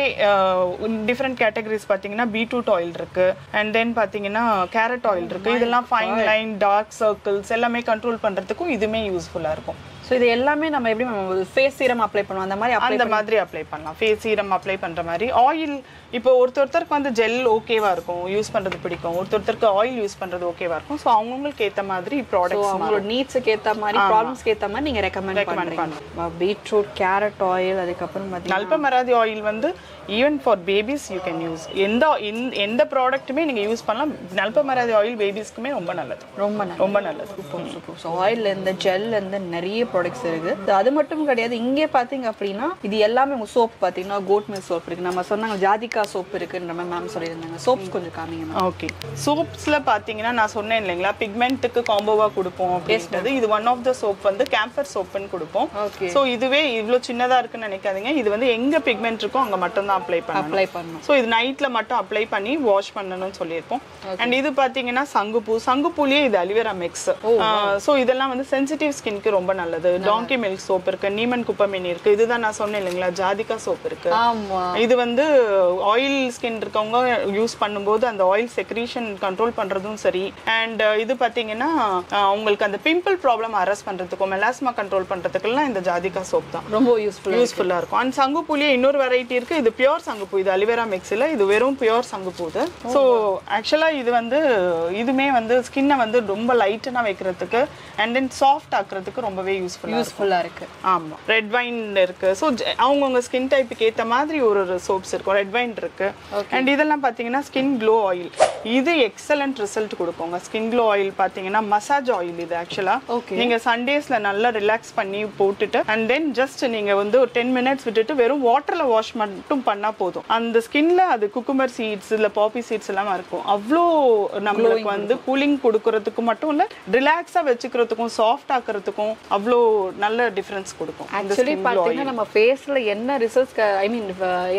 டிஃப்ரெண்ட் கேட்டகரிஸ் பார்த்தீங்கன்னா பீட்ரூட் ஆயில் இருக்கு, அண்ட் தென் பார்த்தீங்கன்னா கேரட் ஆயில் இருக்கு. இதெல்லாம் ஃபைன் லைன், டார்க் சர்க்கிள்ஸ் எல்லாமே கண்ட்ரோல் பண்ணுறதுக்கும் இதுவுமே யூஸ்ஃபுல்லாக இருக்கும். ஸோ இது எல்லாமே நம்ம எப்படி ஃபேஸ் சீரம் அப்ளை பண்ணுவோம் அந்த மாதிரி அப்ளை பண்ணலாம். ஃபேஸ் சீரம் அப்ளை பண்ற மாதிரி. ஆயில் இப்போ ஒருத்தருக்கு வந்து ஜெல் ஓகேவா இருக்கும், யூஸ் பண்றது பிடிக்கும், ஒருத்தருக்கு ஆயில் யூஸ் பண்றது ஓகேவா இருக்கும். ஸோ அவங்களுக்கு ஏற்ற மாதிரி ப்ராடக்ட்ஸ் அவங்களோட நீட்ஸுக்கு ஏற்ற மாதிரி ப்ராப்ளம்ஸ்க்கு ஏற்ற மாதிரி நீங்க ரெக்கமெண்ட் பண்ணுங்க. பீட்ரூட், கேரட் ஆயில், அதுக்கப்புறம் நல்பமராதி ஆயில் வந்து even for babies you can use. எந்த ப்ராடக்ட்டுமே நீங்க யூஸ் பண்ணலாம். நல்பமராதி ஆயில் பேபிஸ்க்குமே ரொம்ப நல்லது, ரொம்ப நல்லது. சூப்பர். ஸோ ஆயில் இந்த ஜெல் இந்த நிறைய ப்ராடக்ட்ஸ் இருக்கு. அது மட்டும் கிடையாது, இங்கே பார்த்தீங்க அப்படின்னா இது எல்லாமே உங்க சோப் பார்த்தீங்கன்னா கோட் மில்க் சோப் இருக்கு, நம்ம சொன்னாங்க ஜாதிகா சோப் இருக்குன்ற மாதிரி மேம் சொல்லியிருந்தாங்க. சோப்ஸ் கொஞ்சம் காமிங்க. ஓகே, சோப்ஸ்ல பார்த்தீங்கன்னா நான் சொன்னேன் இல்லைங்களா பிக்மெண்ட்டுக்கு காம்போவா கொடுப்போம் அப்படின்றது. இது ஒன் ஆஃப் த சோப் வந்து கேம்பர் சோப்னு கொடுப்போம். ஸோ இதுவே இவ்வளோ சின்னதா இருக்குன்னு நினைக்காதீங்க. இது வந்து எங்க பிக்மெண்ட் இருக்கோ அங்க மட்டும் தான் அப்ளை பண்ணணும். ஸோ இது நைட்ல மட்டும் அப்ளை பண்ணி வாஷ் பண்ணணும்னு சொல்லியிருப்போம். அண்ட் இது பார்த்தீங்கன்னா சங்குப்பூலேயே இது அலிவேரா மிக்ஸ். ஸோ இதெல்லாம் வந்து சென்சிட்டிவ் ஸ்கின்க்கு ரொம்ப நல்லது. டாங்கி மில்க் சோப் இருக்கு, நீமன் குப்பமேனி இருக்கு, இதுதான் நான் சொன்னேன் இல்லைங்களா ஜாதிகா சோப் இருக்கு. இது வந்து ஆயில் ஸ்கின் இருக்கவங்க யூஸ் பண்ணும்போது அந்த ஆயில் செக்ரீஷன் கண்ட்ரோல் பண்றதும் சரி. அண்ட் இது பாத்தீங்கன்னா உங்களுக்கு அந்த பிம்பிள் ப்ராப்ளம் அரெஸ்ட் பண்றதுக்கும் மெலாஸ்மா கண்ட்ரோல் பண்றதுக்குலாம் இந்த ஜாதிகா சோப் தான் ரொம்ப யூஸ்ஃபுல்லா இருக்கும். அண்ட் சங்குப்பூலயே இன்னொரு வெரைட்டி இருக்கு, இது பியூர் சங்குப்பூ. இது அலிவேரா மிக்ஸ் இல்ல, இது வெறும் பியூர் சங்குப்பூ. ஸோ ஆக்சுவலா இது வந்து இதுமே வந்து ஸ்கின்னை வந்து ரொம்ப லைட்டனா வைக்கிறதுக்கு அண்ட் தென் சாஃப்ட் ஆக்குறதுக்கு ரொம்பவே யூஸ்ஃபுல்லா இருக்கு. ஆமா, ரெட் வைன் இருக்கு. ஸோ அவங்கவுங்க ஸ்கின் டைப்புக்கு ஏற்ற மாதிரி ஒரு சோப்ஸ் இருக்கும். ரெட் வைன் இருக்கு. அண்ட் இதெல்லாம் பாத்தீங்கன்னா ஸ்கின் க்ளோ ஆயில். இது எக்ஸலண்ட் ரிசல்ட் கொடுக்குங்க. ஸ்கின் க்ளோ ஆயில் பாத்தீங்கன்னா மசாஜ் ஆயில். இது ஆக்சுவலா நீங்க சண்டேஸ்ல நல்லா ரிலாக்ஸ் பண்ணி போட்டுட்டு அண்ட் தென் ஜஸ்ட் நீங்க வந்து ஒரு 10 மினிட்ஸ் விட்டுட்டு வெறும் வாட்டர்ல வாஷ் மட்டும் பண்ணா போதும். அந்த ஸ்கின்ல அது குக்கும்பர் சீட்ஸ் இல்ல பாப்பி சீட்ஸ் எல்லாம் இருக்கும். அவ்வளோ நம்மளுக்கு வந்து கூலிங் கொடுக்கறதுக்கு மட்டும் இல்ல, ரிலாக்ஸா வச்சுக்கிறதுக்கும் சாஃப்ட் ஆக்குறதுக்கும் அவ்வளோ நல்ல டிஃபரன்ஸ் கொடுக்கும். ஆக்சுவலி பாத்தீங்கன்னா நம்ம ஃபேஸ்ல என்ன ரிசல்ட்ஸ் ஐ மீன்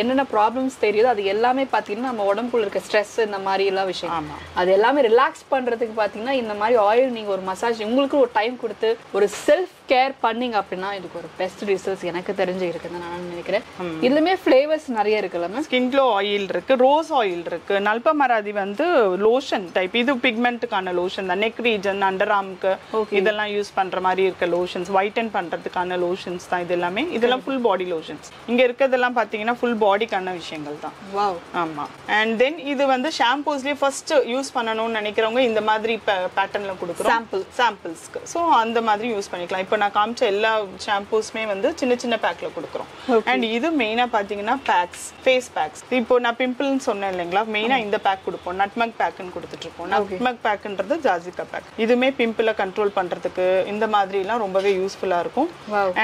என்னென்ன ப்ராப்ளம்ஸ் தெரியுதோ அது எல்லாமே பாத்தீங்கன்னா நம்ம உடம்புக்குள்ள இருக்க ஸ்ட்ரெஸ் இந்த மாதிரி எல்லாம் விஷயம் அது எல்லாமே ரிலாக்ஸ் பண்றதுக்கு பாத்தீங்கன்னா இந்த மாதிரி ஆயில் நீங்க ஒரு மசாஜ் உங்களுக்கு ஒரு டைம் கொடுத்து ஒரு செல்ஃப் கேர் பண்ணீங்க அப்படின்னா இதுக்கு ஒரு பெஸ்ட் ரிசல்ட்ஸ் எனக்கு தெரிஞ்சு இருக்குன்னு நான் நினைக்கிறேன். இதுலயுமே ஃபிளேவர்ஸ் நிறைய இருக்குல்ல. ஸ்கின் க்ளோ ஆயில் இருக்கு, ரோஸ் ஆயில் இருக்கு, நல்பமராதி வந்து லோஷன் டைப். இது பிக்மெண்ட்டுக்கான லோஷன் தான். நெக் ரீஜன், அண்டர் ஆர்ம்க்கு இதெல்லாம் யூஸ் பண்ற மாதிரி இருக்க லோஷன்ஸ், ஒயிட்டன் பண்றதுக்கான லோஷன்ஸ் தான் இது எல்லாமே. இதெல்லாம் ஃபுல் பாடி லோஷன்ஸ். இங்க இருக்கிறதெல்லாம் பாத்தீங்கன்னா ஃபுல் பாடிக்கான விஷயங்கள் தான். வாவ். ஆமா. அண்ட் தென் இது வந்து ஷாம்பூஸ்லயே ஃபர்ஸ்ட் யூஸ் பண்ணணும்னு நினைக்கிறவங்க இந்த மாதிரி பேட்டர்ன்ல கொடுக்குறோம் சாம்பிள்ஸ்க்கு. ஸோ அந்த மாதிரி யூஸ் பண்ணிக்கலாம். இப்போ நான் காமிச்ச எல்லா ஷாம்பூஸ்மே வந்து சின்ன சின்ன பேக்ல கொடுக்குறோம். அண்ட் இது மெயினா பாத்தீங்கன்னா பேக்ஸ், ஃபேஸ் பேக்ஸ். இப்போ நான் பிம்பிள்னு சொன்னேன் இல்லைங்களா, மெயினா இந்த பேக் கொடுப்போம். நட்மக் பேக்னு கொடுத்துட்டு இருக்கோம். நட்மக் பேக்ன்றது ஜாதிகா பேக். இதுமே பிம்பிளை கண்ட்ரோல் பண்றதுக்கு இந்த மாதிரி எல்லாம் ரொம்பவே யூஸ்ஃபுல்லா இருக்கும்.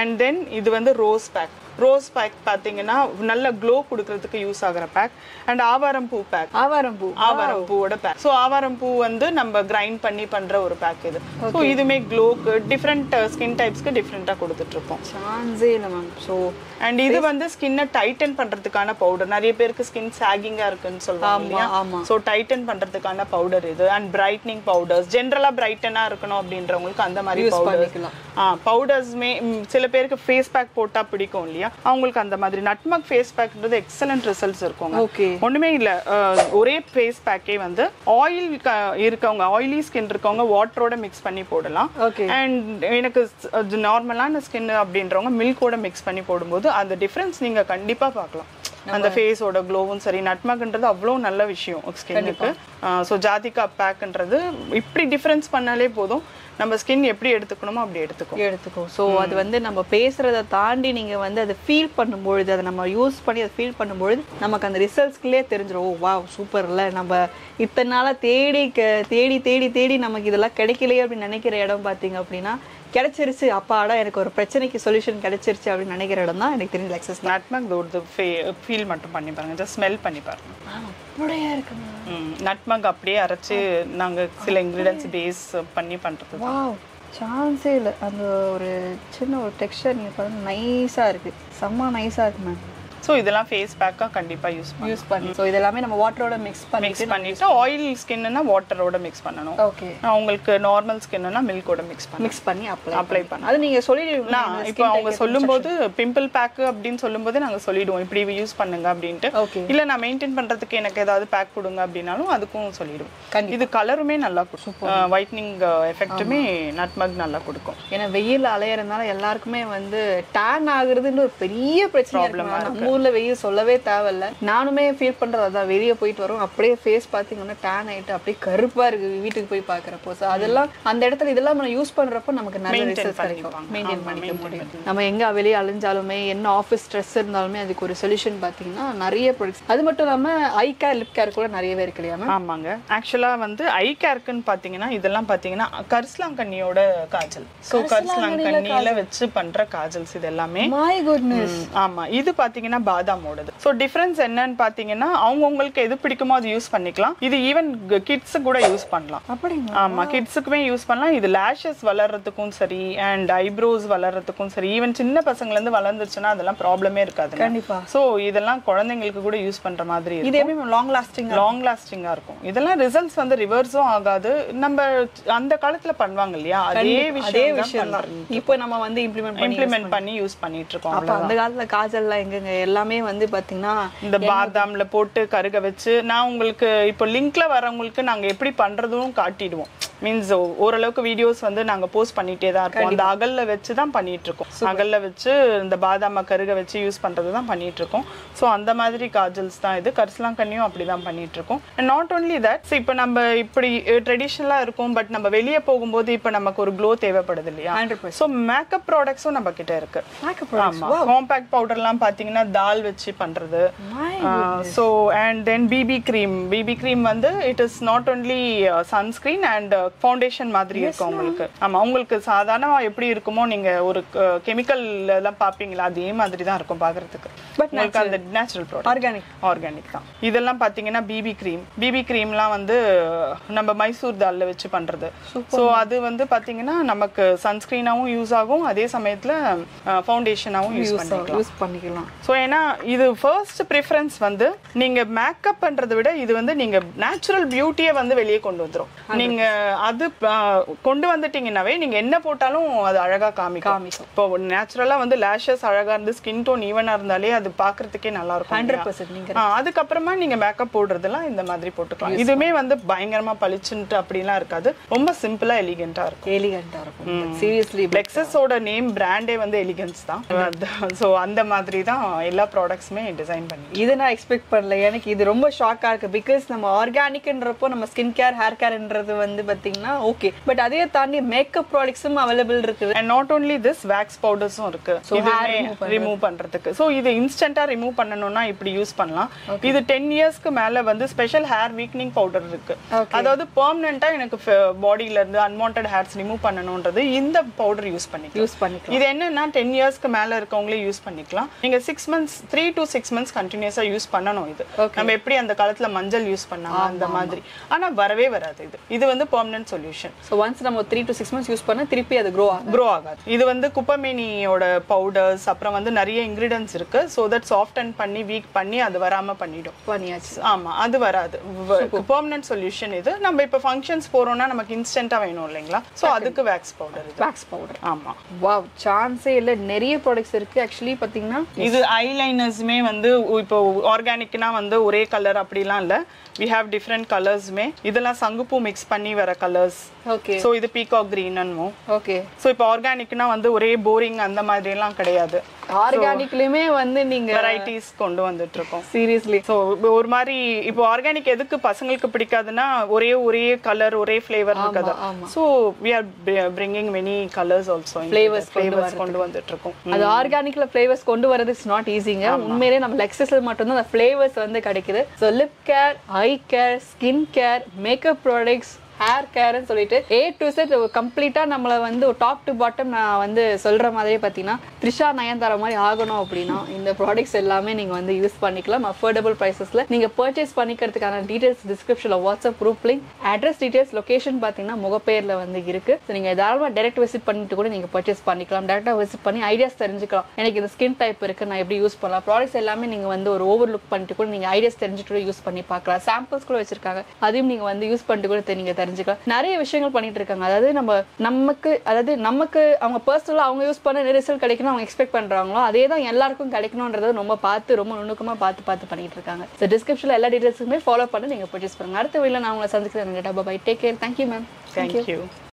அண்ட் தென் இது வந்து ரோஸ் பேக். ரோஸ் பேக் பாத்தீங்கன்னா நல்ல க்ளோ கொடுக்கறதுக்கு யூஸ் ஆகுற பேக். அண்ட் ஆவாரம் பூ பேக். ஆவாரம் பூவோட பேக். ஸோ ஆவாரம் பூ வந்து நம்ம கிரைண்ட் பண்ணி பண்ற ஒரு பேக் இது. ஸோ இதுமே க்ளோக்கு டிஃப்ரெண்ட் ஸ்கின் டைப்ஸ்க்கு டிஃப்ரெண்டா கொடுத்துட்டு இருக்கோம். ஸோ அண்ட் இது வந்து ஸ்கின்னை டைட்டன் பண்றதுக்கான பவுடர். நிறைய பேருக்கு ஸ்கின் சாகிங்கா இருக்குன்னு சொல்லுவாங்க. ஸோ டைட்டன் பண்றதுக்கான பவுடர் இது. அண்ட் பிரைட்னிங் பவுடர்ஸ், ஜென்ரலா பிரைட்டனா இருக்கணும் அப்படின்றவங்களுக்கு அந்த மாதிரி பவுடர்ஸ்மே. சில பேருக்கு ஃபேஸ் பேக் போட்டா பிடிக்கும் இல்லையா, அவங்களுக்கு அந்த மாதிரி நட்மக் ஃபேஸ் பேக்ன்றது எக்ஸலண்ட் ரிசல்ட்ஸ் இருக்கும். ஒண்ணுமே இல்ல, ஒரே ஃபேஸ் பேக்கே வந்து ஆயில் இருக்கவங்க, ஆயிலி ஸ்கின் இருக்கவங்க வாட்டரோட மிக்ஸ் பண்ணி போடலாம். அண்ட் எனக்கு நார்மலான ஸ்கின் அப்படின்றவங்க மில்கோட மிக்ஸ் பண்ணி போடும்போது அந்த டிஃபரன்ஸ் நீங்க கண்டிப்பா பார்க்கலாம். அந்த ஃபேஸோட க்ளோவும் சரி. நட்மக்ன்றது அவ்வளோ நல்ல விஷயம் ஸ்கின்னுக்கு. ஸோ ஜாதிகா பேக்ன்றது இப்படி டிஃப்ரென்ஸ் பண்ணாலே போதும், நம்ம ஸ்கின் எப்படி எடுத்துக்கணுமோ அப்படி எடுத்துக்கோ. ஸோ அது வந்து நம்ம பேசுறதை தாண்டி நீங்க வந்து அதை ஃபீல் பண்ணும்பொழுது, அதை நம்ம யூஸ் பண்ணி அதை ஃபீல் பண்ணும்பொழுது நமக்கு அந்த ரிசல்ட்ஸ்க்குள்ளே தெரிஞ்சிடும். ஓ வா சூப்பர்ல, நம்ம இத்தனை நாளாக தேடி தேடி தேடி தேடி நமக்கு இதெல்லாம் கிடைக்கலையே அப்படின்னு நினைக்கிற இடம் பார்த்தீங்க அப்படின்னா கிடைச்சிருச்சு. அப்பாடா எனக்கு ஒரு பிரச்சனைக்கு சொல்யூஷன் கிடைச்சிருச்சு அப்படின்னு நினைக்கிற இடம் தான் எனக்கு தெரிஞ்ச லெக்ஸஸ். நட்மக் ஒரு ஃபீல் மட்டும் பண்ணி பாருங்க, ஜஸ்ட் ஸ்மெல் பண்ணி பாருங்க. அப்படியே இருக்குங்க. நட்மக் அப்படியே அரைச்சு நாங்க சில இன்கிரீடியன்ஸ் பேஸ் பண்ணி பண்றது. வாவ், சான்ஸே இல்லை. அந்த ஒரு சின்ன ஒரு டெக்ஸ்சர் நீங்கள் பாருங்க, நைஸாக இருக்குது, செம்ம நைஸாக இருக்கு மேம். ஸோ இதெல்லாம் ஃபேஸ் பேக்காக கண்டிப்பாக யூஸ் பண்ணி ஸோ இதெல்லாமே நம்ம வாட்டரோட மிக்ஸ் பண்ணிட்டு ஆயில் ஸ்கின்னா வாட்டரோட மிக்ஸ் பண்ணணும். ஓகே, உங்களுக்கு நார்மல் ஸ்கின்னா மில்கோட மிக்ஸ் பண்ணி அப்ளை பண்ணணும். அது நீங்கள் சொல்லிடுவீங்களா? இப்போ அவங்க சொல்லும்போது பிம்பிள் பேக்கு அப்படின்னு சொல்லும்போது நாங்கள் சொல்லிடுவோம் இப்படி யூஸ் பண்ணுங்க அப்படின்ட்டு. இல்லை நான் மெயின்டைன் பண்ணுறதுக்கு எனக்கு ஏதாவது பேக் கொடுங்க அப்படின்னாலும் அதுக்கும் சொல்லிடுவோம். இது கலருமே நல்லா கொடுக்கும், ஒயிட்னிங் எஃபெக்ட்டுமே நட்மக் நல்லா கொடுக்கும். ஏன்னா வெயில் அலையறதுனால எல்லாருக்குமே வந்து டேன் ஆகுறதுன்னு ஒரு பெரிய பிரச்சனை. ஊர்ல வெயில் சொல்லவே தேவையில்ல. நானுமே ஃபீல் பண்றது அதான், வெளியே போயிட்டு வரோம் அப்படியே ஃபேஸ் பாத்தீங்கன்னா டேன் ஆயிட்டு அப்படியே கருப்பா இருக்கு வீட்டுக்கு போய் பாக்குறப்போ. ஸோ அதெல்லாம் அந்த இடத்துல இதெல்லாம் நம்ம யூஸ் பண்றப்போ நமக்கு நல்ல ரிசல்ட் கிடைக்கும், மெயின்டைன் பண்ணிக்க முடியும். நம்ம எங்க வெளியே அலைஞ்சாலுமே என்ன ஆஃபீஸ் ஸ்ட்ரெஸ் இருந்தாலுமே அதுக்கு ஒரு சொல்யூஷன் பாத்தீங்கன்னா நிறைய ப்ராடக்ட்ஸ். அது மட்டும் இல்லாம ஐ கேர், லிப் கேர் கூட நிறையவே இருக்கு இல்லையா? ஆமாங்க, ஆக்சுவலா வந்து ஐ கேருக்குன்னு பாத்தீங்கன்னா இதெல்லாம் பாத்தீங்கன்னா கரிசலாங்கண்ணியோட காஜல். ஸோ கரிசலாங்கண்ணியில வச்சு பண்ற காஜல்ஸ் இது எல்லாமே. My goodness. ஆமா, இது பாத்தீங்கன்னா பாதாமோடது. ஸோ டிஃபரன்ஸ் என்னன்னு பாத்தீங்கன்னா அவங்கவுங்களுக்கு எது பிடிக்குமோ அது யூஸ் பண்ணிக்கலாம். இது ஈவன் கிட்ஸ் கூட யூஸ் பண்ணலாம். அப்படிங்களா? ஆமா, கிட்ஸுக்குமே யூஸ் பண்ணலாம். இது லேஷஸ் வளர்றதுக்கும் சரி அண்ட் ஐப்ரோஸ் வளர்றதுக்கும் சரி, ஈவன் சின்ன பசங்கள்ல இருந்து வளர்ந்துருச்சுன்னா அதெல்லாம் ப்ராப்ளமே இருக்காது கண்டிப்பா. ஸோ இதெல்லாம் குழந்தைங்களுக்கு கூட யூஸ் பண்ற மாதிரி இது எப்படி லாங் லாஸ்டிங்கா இருக்கும். இதெல்லாம் ரிசல்ட்ஸ் வந்து ரிவர்ஸும் ஆகாது. நம்ம அந்த காலத்துல பண்ணுவாங்க இல்லையா, அதே விஷயம் தான் இப்போ நம்ம வந்து இம்ப்ளிமெண்ட் பண்ணி யூஸ் பண்ணிட்டு இருக்கோம். அந்த காலத்துல காஜல்லாம் எங்கங்க எல்லாமே வந்து பாத்தீங்கன்னா இந்த பாதாம்ல போட்டு கருக வச்சு, நான் உங்களுக்கு இப்போ லிங்க்ல வரவங்களுக்கு நாங்க எப்படி பண்றதும் காட்டிடுவோம். மீன்ஸ் ஓரளவுக்கு வீடியோஸ் வந்து நாங்க போஸ்ட் பண்ணிட்டே தான் இருக்கோம். அந்த அகல்ல வச்சு தான் பண்ணிட்டு இருக்கோம். அகல்ல வச்சு இந்த பாதாம கருக வச்சு யூஸ் பண்றது தான் பண்ணிட்டு இருக்கோம். ஸோ அந்த மாதிரி காஜல்ஸ் தான் இது. கரிசலாங்கண்ணியும் அப்படிதான் பண்ணிட்டு இருக்கோம். அண்ட் நாட் ஓன்லி தட், இப்போ நம்ம இப்படி ட்ரெடிஷ்னலா இருக்கும், பட் நம்ம வெளியே போகும்போது இப்போ நமக்கு ஒரு க்ளோ தேவைப்படுது இல்லையா? ஸோ மேக்கப் ப்ராடக்ட்ஸும் நம்ம கிட்ட இருக்கு. ஆமா, காம்பாக்ட் பவுடர்லாம் பாத்தீங்கன்னா தால் வச்சு பண்றது. So and then BB cream வந்து it is not only sunscreen and foundation மாதிரி இருக்கும் உங்களுக்கு. ஆமா, உங்களுக்கு சாதாரணமா எப்படி இருக்குமோ நீங்க ஒரு கெமிக்கல் எல்லாம் பாப்பீங்களா அதே மாதிரி தான் இருக்கும் பாக்குறதுக்கு. பட் உங்களுக்கு அந்த நேச்சுரல் ப்ராடக்ட் ஆர்கானிக் தான். இதெல்லாம் பாத்தீங்கன்னா பிபி கிரீம்லாம் வந்து நம்ம மைசூர் தால்ல வச்சு பண்றது. ஸோ அது வந்து பாத்தீங்கன்னா நமக்கு சன்ஸ்கிரீனாவும் யூஸ் ஆகும், அதே சமயத்துல ஃபவுண்டேஷனாவும் யூஸ் பண்ணிக்கலாம். ஸோ ஏன்னா இது ஃபர்ஸ்ட் ப்ரிஃபரன்ஸ் வந்து நீங்க மேக்கப் பண்றதை விட இது வந்து நீங்க நேச்சுரல் பியூட்டியை வந்து வெளியே கொண்டு வந்துரும். நீங்க அது கொண்டு வந்துட்டீங்கன்னாவே நீங்க என்ன போட்டாலும் அது அழகா காமிக்கும். இப்போ நேச்சுரலா வந்து லேஷஸ் அழகா இருந்து ஸ்கின் டோன் ஈவனா இருந்தாலே அது பாக்குறதுக்கே நல்லா இருக்கும். 100%. அதுக்கப்புறமா நீங்க மேக்கப் போடுறதெல்லாம் இந்த மாதிரி போட்டுக்கலாம். இதுமே வந்து பயங்கரமா பளிச்சுட்டு அப்படிலாம் இருக்காது, ரொம்ப சிம்பிளா எலிகென்ட்டா இருக்கும். சீரியஸ்லி லெக்ஸஸோட நேம் பிராண்டே வந்து எலிகன்ஸ் தான். ஸோ அந்த மாதிரி தான் எல்லா ப்ராடக்ட்ஸுமே டிசைன் பண்ணி. இது நான் எக்ஸ்பெக்ட் பண்ணல. எனக்கு இது ரொம்ப ஷாக்கா இருக்கு. பிகாஸ் நம்ம ஆர்கானிக்ன்றப்போ நம்ம ஸ்கின் கேர் ஹேர் கேர்ன்றது வந்து பாத்தீங்கன்னா ஓகே, பட் அதே தாண்டி மேக்கப் ப்ராடக்ட்ஸும் அவைலபிள் இருக்குது. And not only this, wax பவுடர்ஸும் இருக்கு இதுமே ரிமூவ் பண்றதுக்கு. ஸோ இது இன்ஸ்டன்டா ரிமூவ் பண்ணணும்னா இப்படி யூஸ் பண்ணலாம். இது 10 இயர்ஸ்க்கு மேல வந்து ஸ்பெஷல் ஹேர் வீக்னிங் பவுடர் இருக்கு. அதாவது பெர்மனண்டா எனக்கு பாடியில இருந்து அன்வான்டட் ஹேர்ஸ் ரிமூவ் பண்ணணும்ன்றது இந்த பவுடர் யூஸ் பண்ணிக்கலாம். இது என்னன்னா 10 இயர்ஸ்க்கு மேல இருக்கவங்களே யூஸ் பண்ணிக்கலாம். நீங்க 6 months 3 to 6 months கண்டினியூஸா யூஸ் பண்ணணும். இது நம்ம எப்படி அந்த காலத்துல மஞ்சள் யூஸ் பண்ணாங்க அந்த மாதிரி. ஆனா வரவே வராது. இது வந்து பெர்மனன்ட் சொல்யூஷன். சோ ஒன்ஸ் நம்ம 3 to 6 months யூஸ் பண்ணா திருப்பி அது grow ஆகாது. இது வந்து குப்பமேனியோட பவுடர்ஸ் அப்புறம் வந்து நிறைய இன்கிரிடியன்ட்ஸ் இருக்கு. சோ தட் சாஃப்டன் பண்ணி வீக் பண்ணி அது வராம பண்ணியாச்சு. ஆமா, அது வராது. பெர்மனன்ட் சொல்யூஷன் இது. நம்ம இப்ப ஃபங்க்ஷன்ஸ் போறோம்னா நமக்கு இன்ஸ்டன்ட்டா வேணும் இல்லைங்களா? சோ அதுக்கு வேக்ஸ் பவுடர். ஆமா, வாவ், சான்ஸே இல்ல. நிறைய ப்ராடக்ட்ஸ் இருக்கு. ஆக்சுவலி பாத்தீங்கன்னா இது ஐ ஐலைனர்ஸுமே வந்து இப்போ ஆர்கானிக்னா வந்து ஒரே கலர் அப்படிலாம் இல்லை. we have different கலர்ஸ்மே. இதெல்லாம் சங்குப்பூ மிக்ஸ் பண்ணி வர கலர்ஸ். ஓகே. ஸோ இது பீகாக் கிரீன்னு. ஓகே. ஸோ இப்போ ஆர்கானிக்னா வந்து ஒரே போரிங் அந்த மாதிரி எல்லாம் கிடையாது. ஆர்கானிக்லயுமே வந்து நீங்க வெரைட்டிஸ் கொண்டு வந்துட்டு இருக்கோம். சீரியஸ்லி. ஸோ ஒரு மாதிரி இப்போ ஆர்கானிக் எதுக்கு பசங்களுக்கு பிடிக்காதுன்னா ஒரே கலர் ஒரே ஃப்ளேவர் இருக்காது. So we are bringing many colors also. Flavours கொண்டு வந்துட்டு இருக்கோம். அது ஆர்கானிக்ல ஃப்ளேவர்ஸ் கொண்டு வரது இஸ் நாட் ஈஸிங்க. உண்மையிலேயே நம்ம லெக்ஸஸ்ல மட்டும் தான் அந்த ஃப்ளேவர்ஸ் வந்து கிடைக்குது. So lip care, eye care, skin care, makeup products, hair கேர்னு சொல்லிட்டு A to Z கம்ப்ளீட்டா நம்மள வந்து டாப் டு பாட்டம் நான் வந்து சொல்ற மாதிரியே பார்த்தீங்கன்னா த்ரிஷா நயன்தாரா மாதிரி ஆகணும் அப்படின்னா இந்த ப்ராடக்ட்ஸ் எல்லாமே நீங்க வந்து யூஸ் பண்ணிக்கலாம். அஃபோர்டபுள் ப்ரைஸஸ்ல நீங்க பர்ச்சேஸ் பண்ணிக்கிறதுக்கான டீடைல்ஸ் டிஸ்கிரிப்ஷன்ல WhatsApp group link, address details, location பார்த்தீங்கன்னா முகப்பேர்ல வந்து இருக்கு. ஸோ நீங்க தாராளமா டைரக்ட் விசிட் பண்ணிட்டு கூட நீங்க பர்ச்சேஸ் பண்ணிக்கலாம். டேரக்டா விசிட் பண்ணி ஐடியாஸ் தெரிஞ்சுக்கலாம். எனக்கு இந்த ஸ்கின் டைப் இருக்கு, நான் எப்படி யூஸ் பண்ணலாம், ப்ராடக்ட்ஸ் எல்லாமே நீங்க வந்து ஒரு ஓவர் லுக் பண்ணிட்டு கூட நீங்க ஐடியாஸ் தெரிஞ்சுட்டு கூட யூஸ் பண்ணி பார்க்கலாம். சாம்பிள்ஸ் கூட வச்சிருக்காங்க, அதையும் நீங்க வந்து யூஸ் பண்ணிட்டு கூட நீங்க தெரிஞ்சுக்கலாம். நிறைய விஷயங்கள் பண்ணிட்டு இருக்காங்க. அதாவது நமக்கு அவங்க பர்சனலா அவங்க யூஸ் பண்ண ரிசல்ட் கிடைக்கணும் அவங்க எக்ஸ்பெக்ட் பண்றாங்களோ அதே தான் எல்லாருக்கும் கிடைக்கணும்ன்றத ரொம்ப நுணுக்கமா பார்த்து பண்ணிட்டு இருக்காங்க. ஸோ டிஸ்கிரிப்ஷன்ல எல்லா டீடைல்ஸுமே ஃபாலோ பண்ணி நீங்க பர்ச்சேஸ் பண்ணுங்க. அடுத்த வீடியோல நான் உங்களை சந்திக்கிறேன். Bye, take care. Thank you ma'am. Thank you.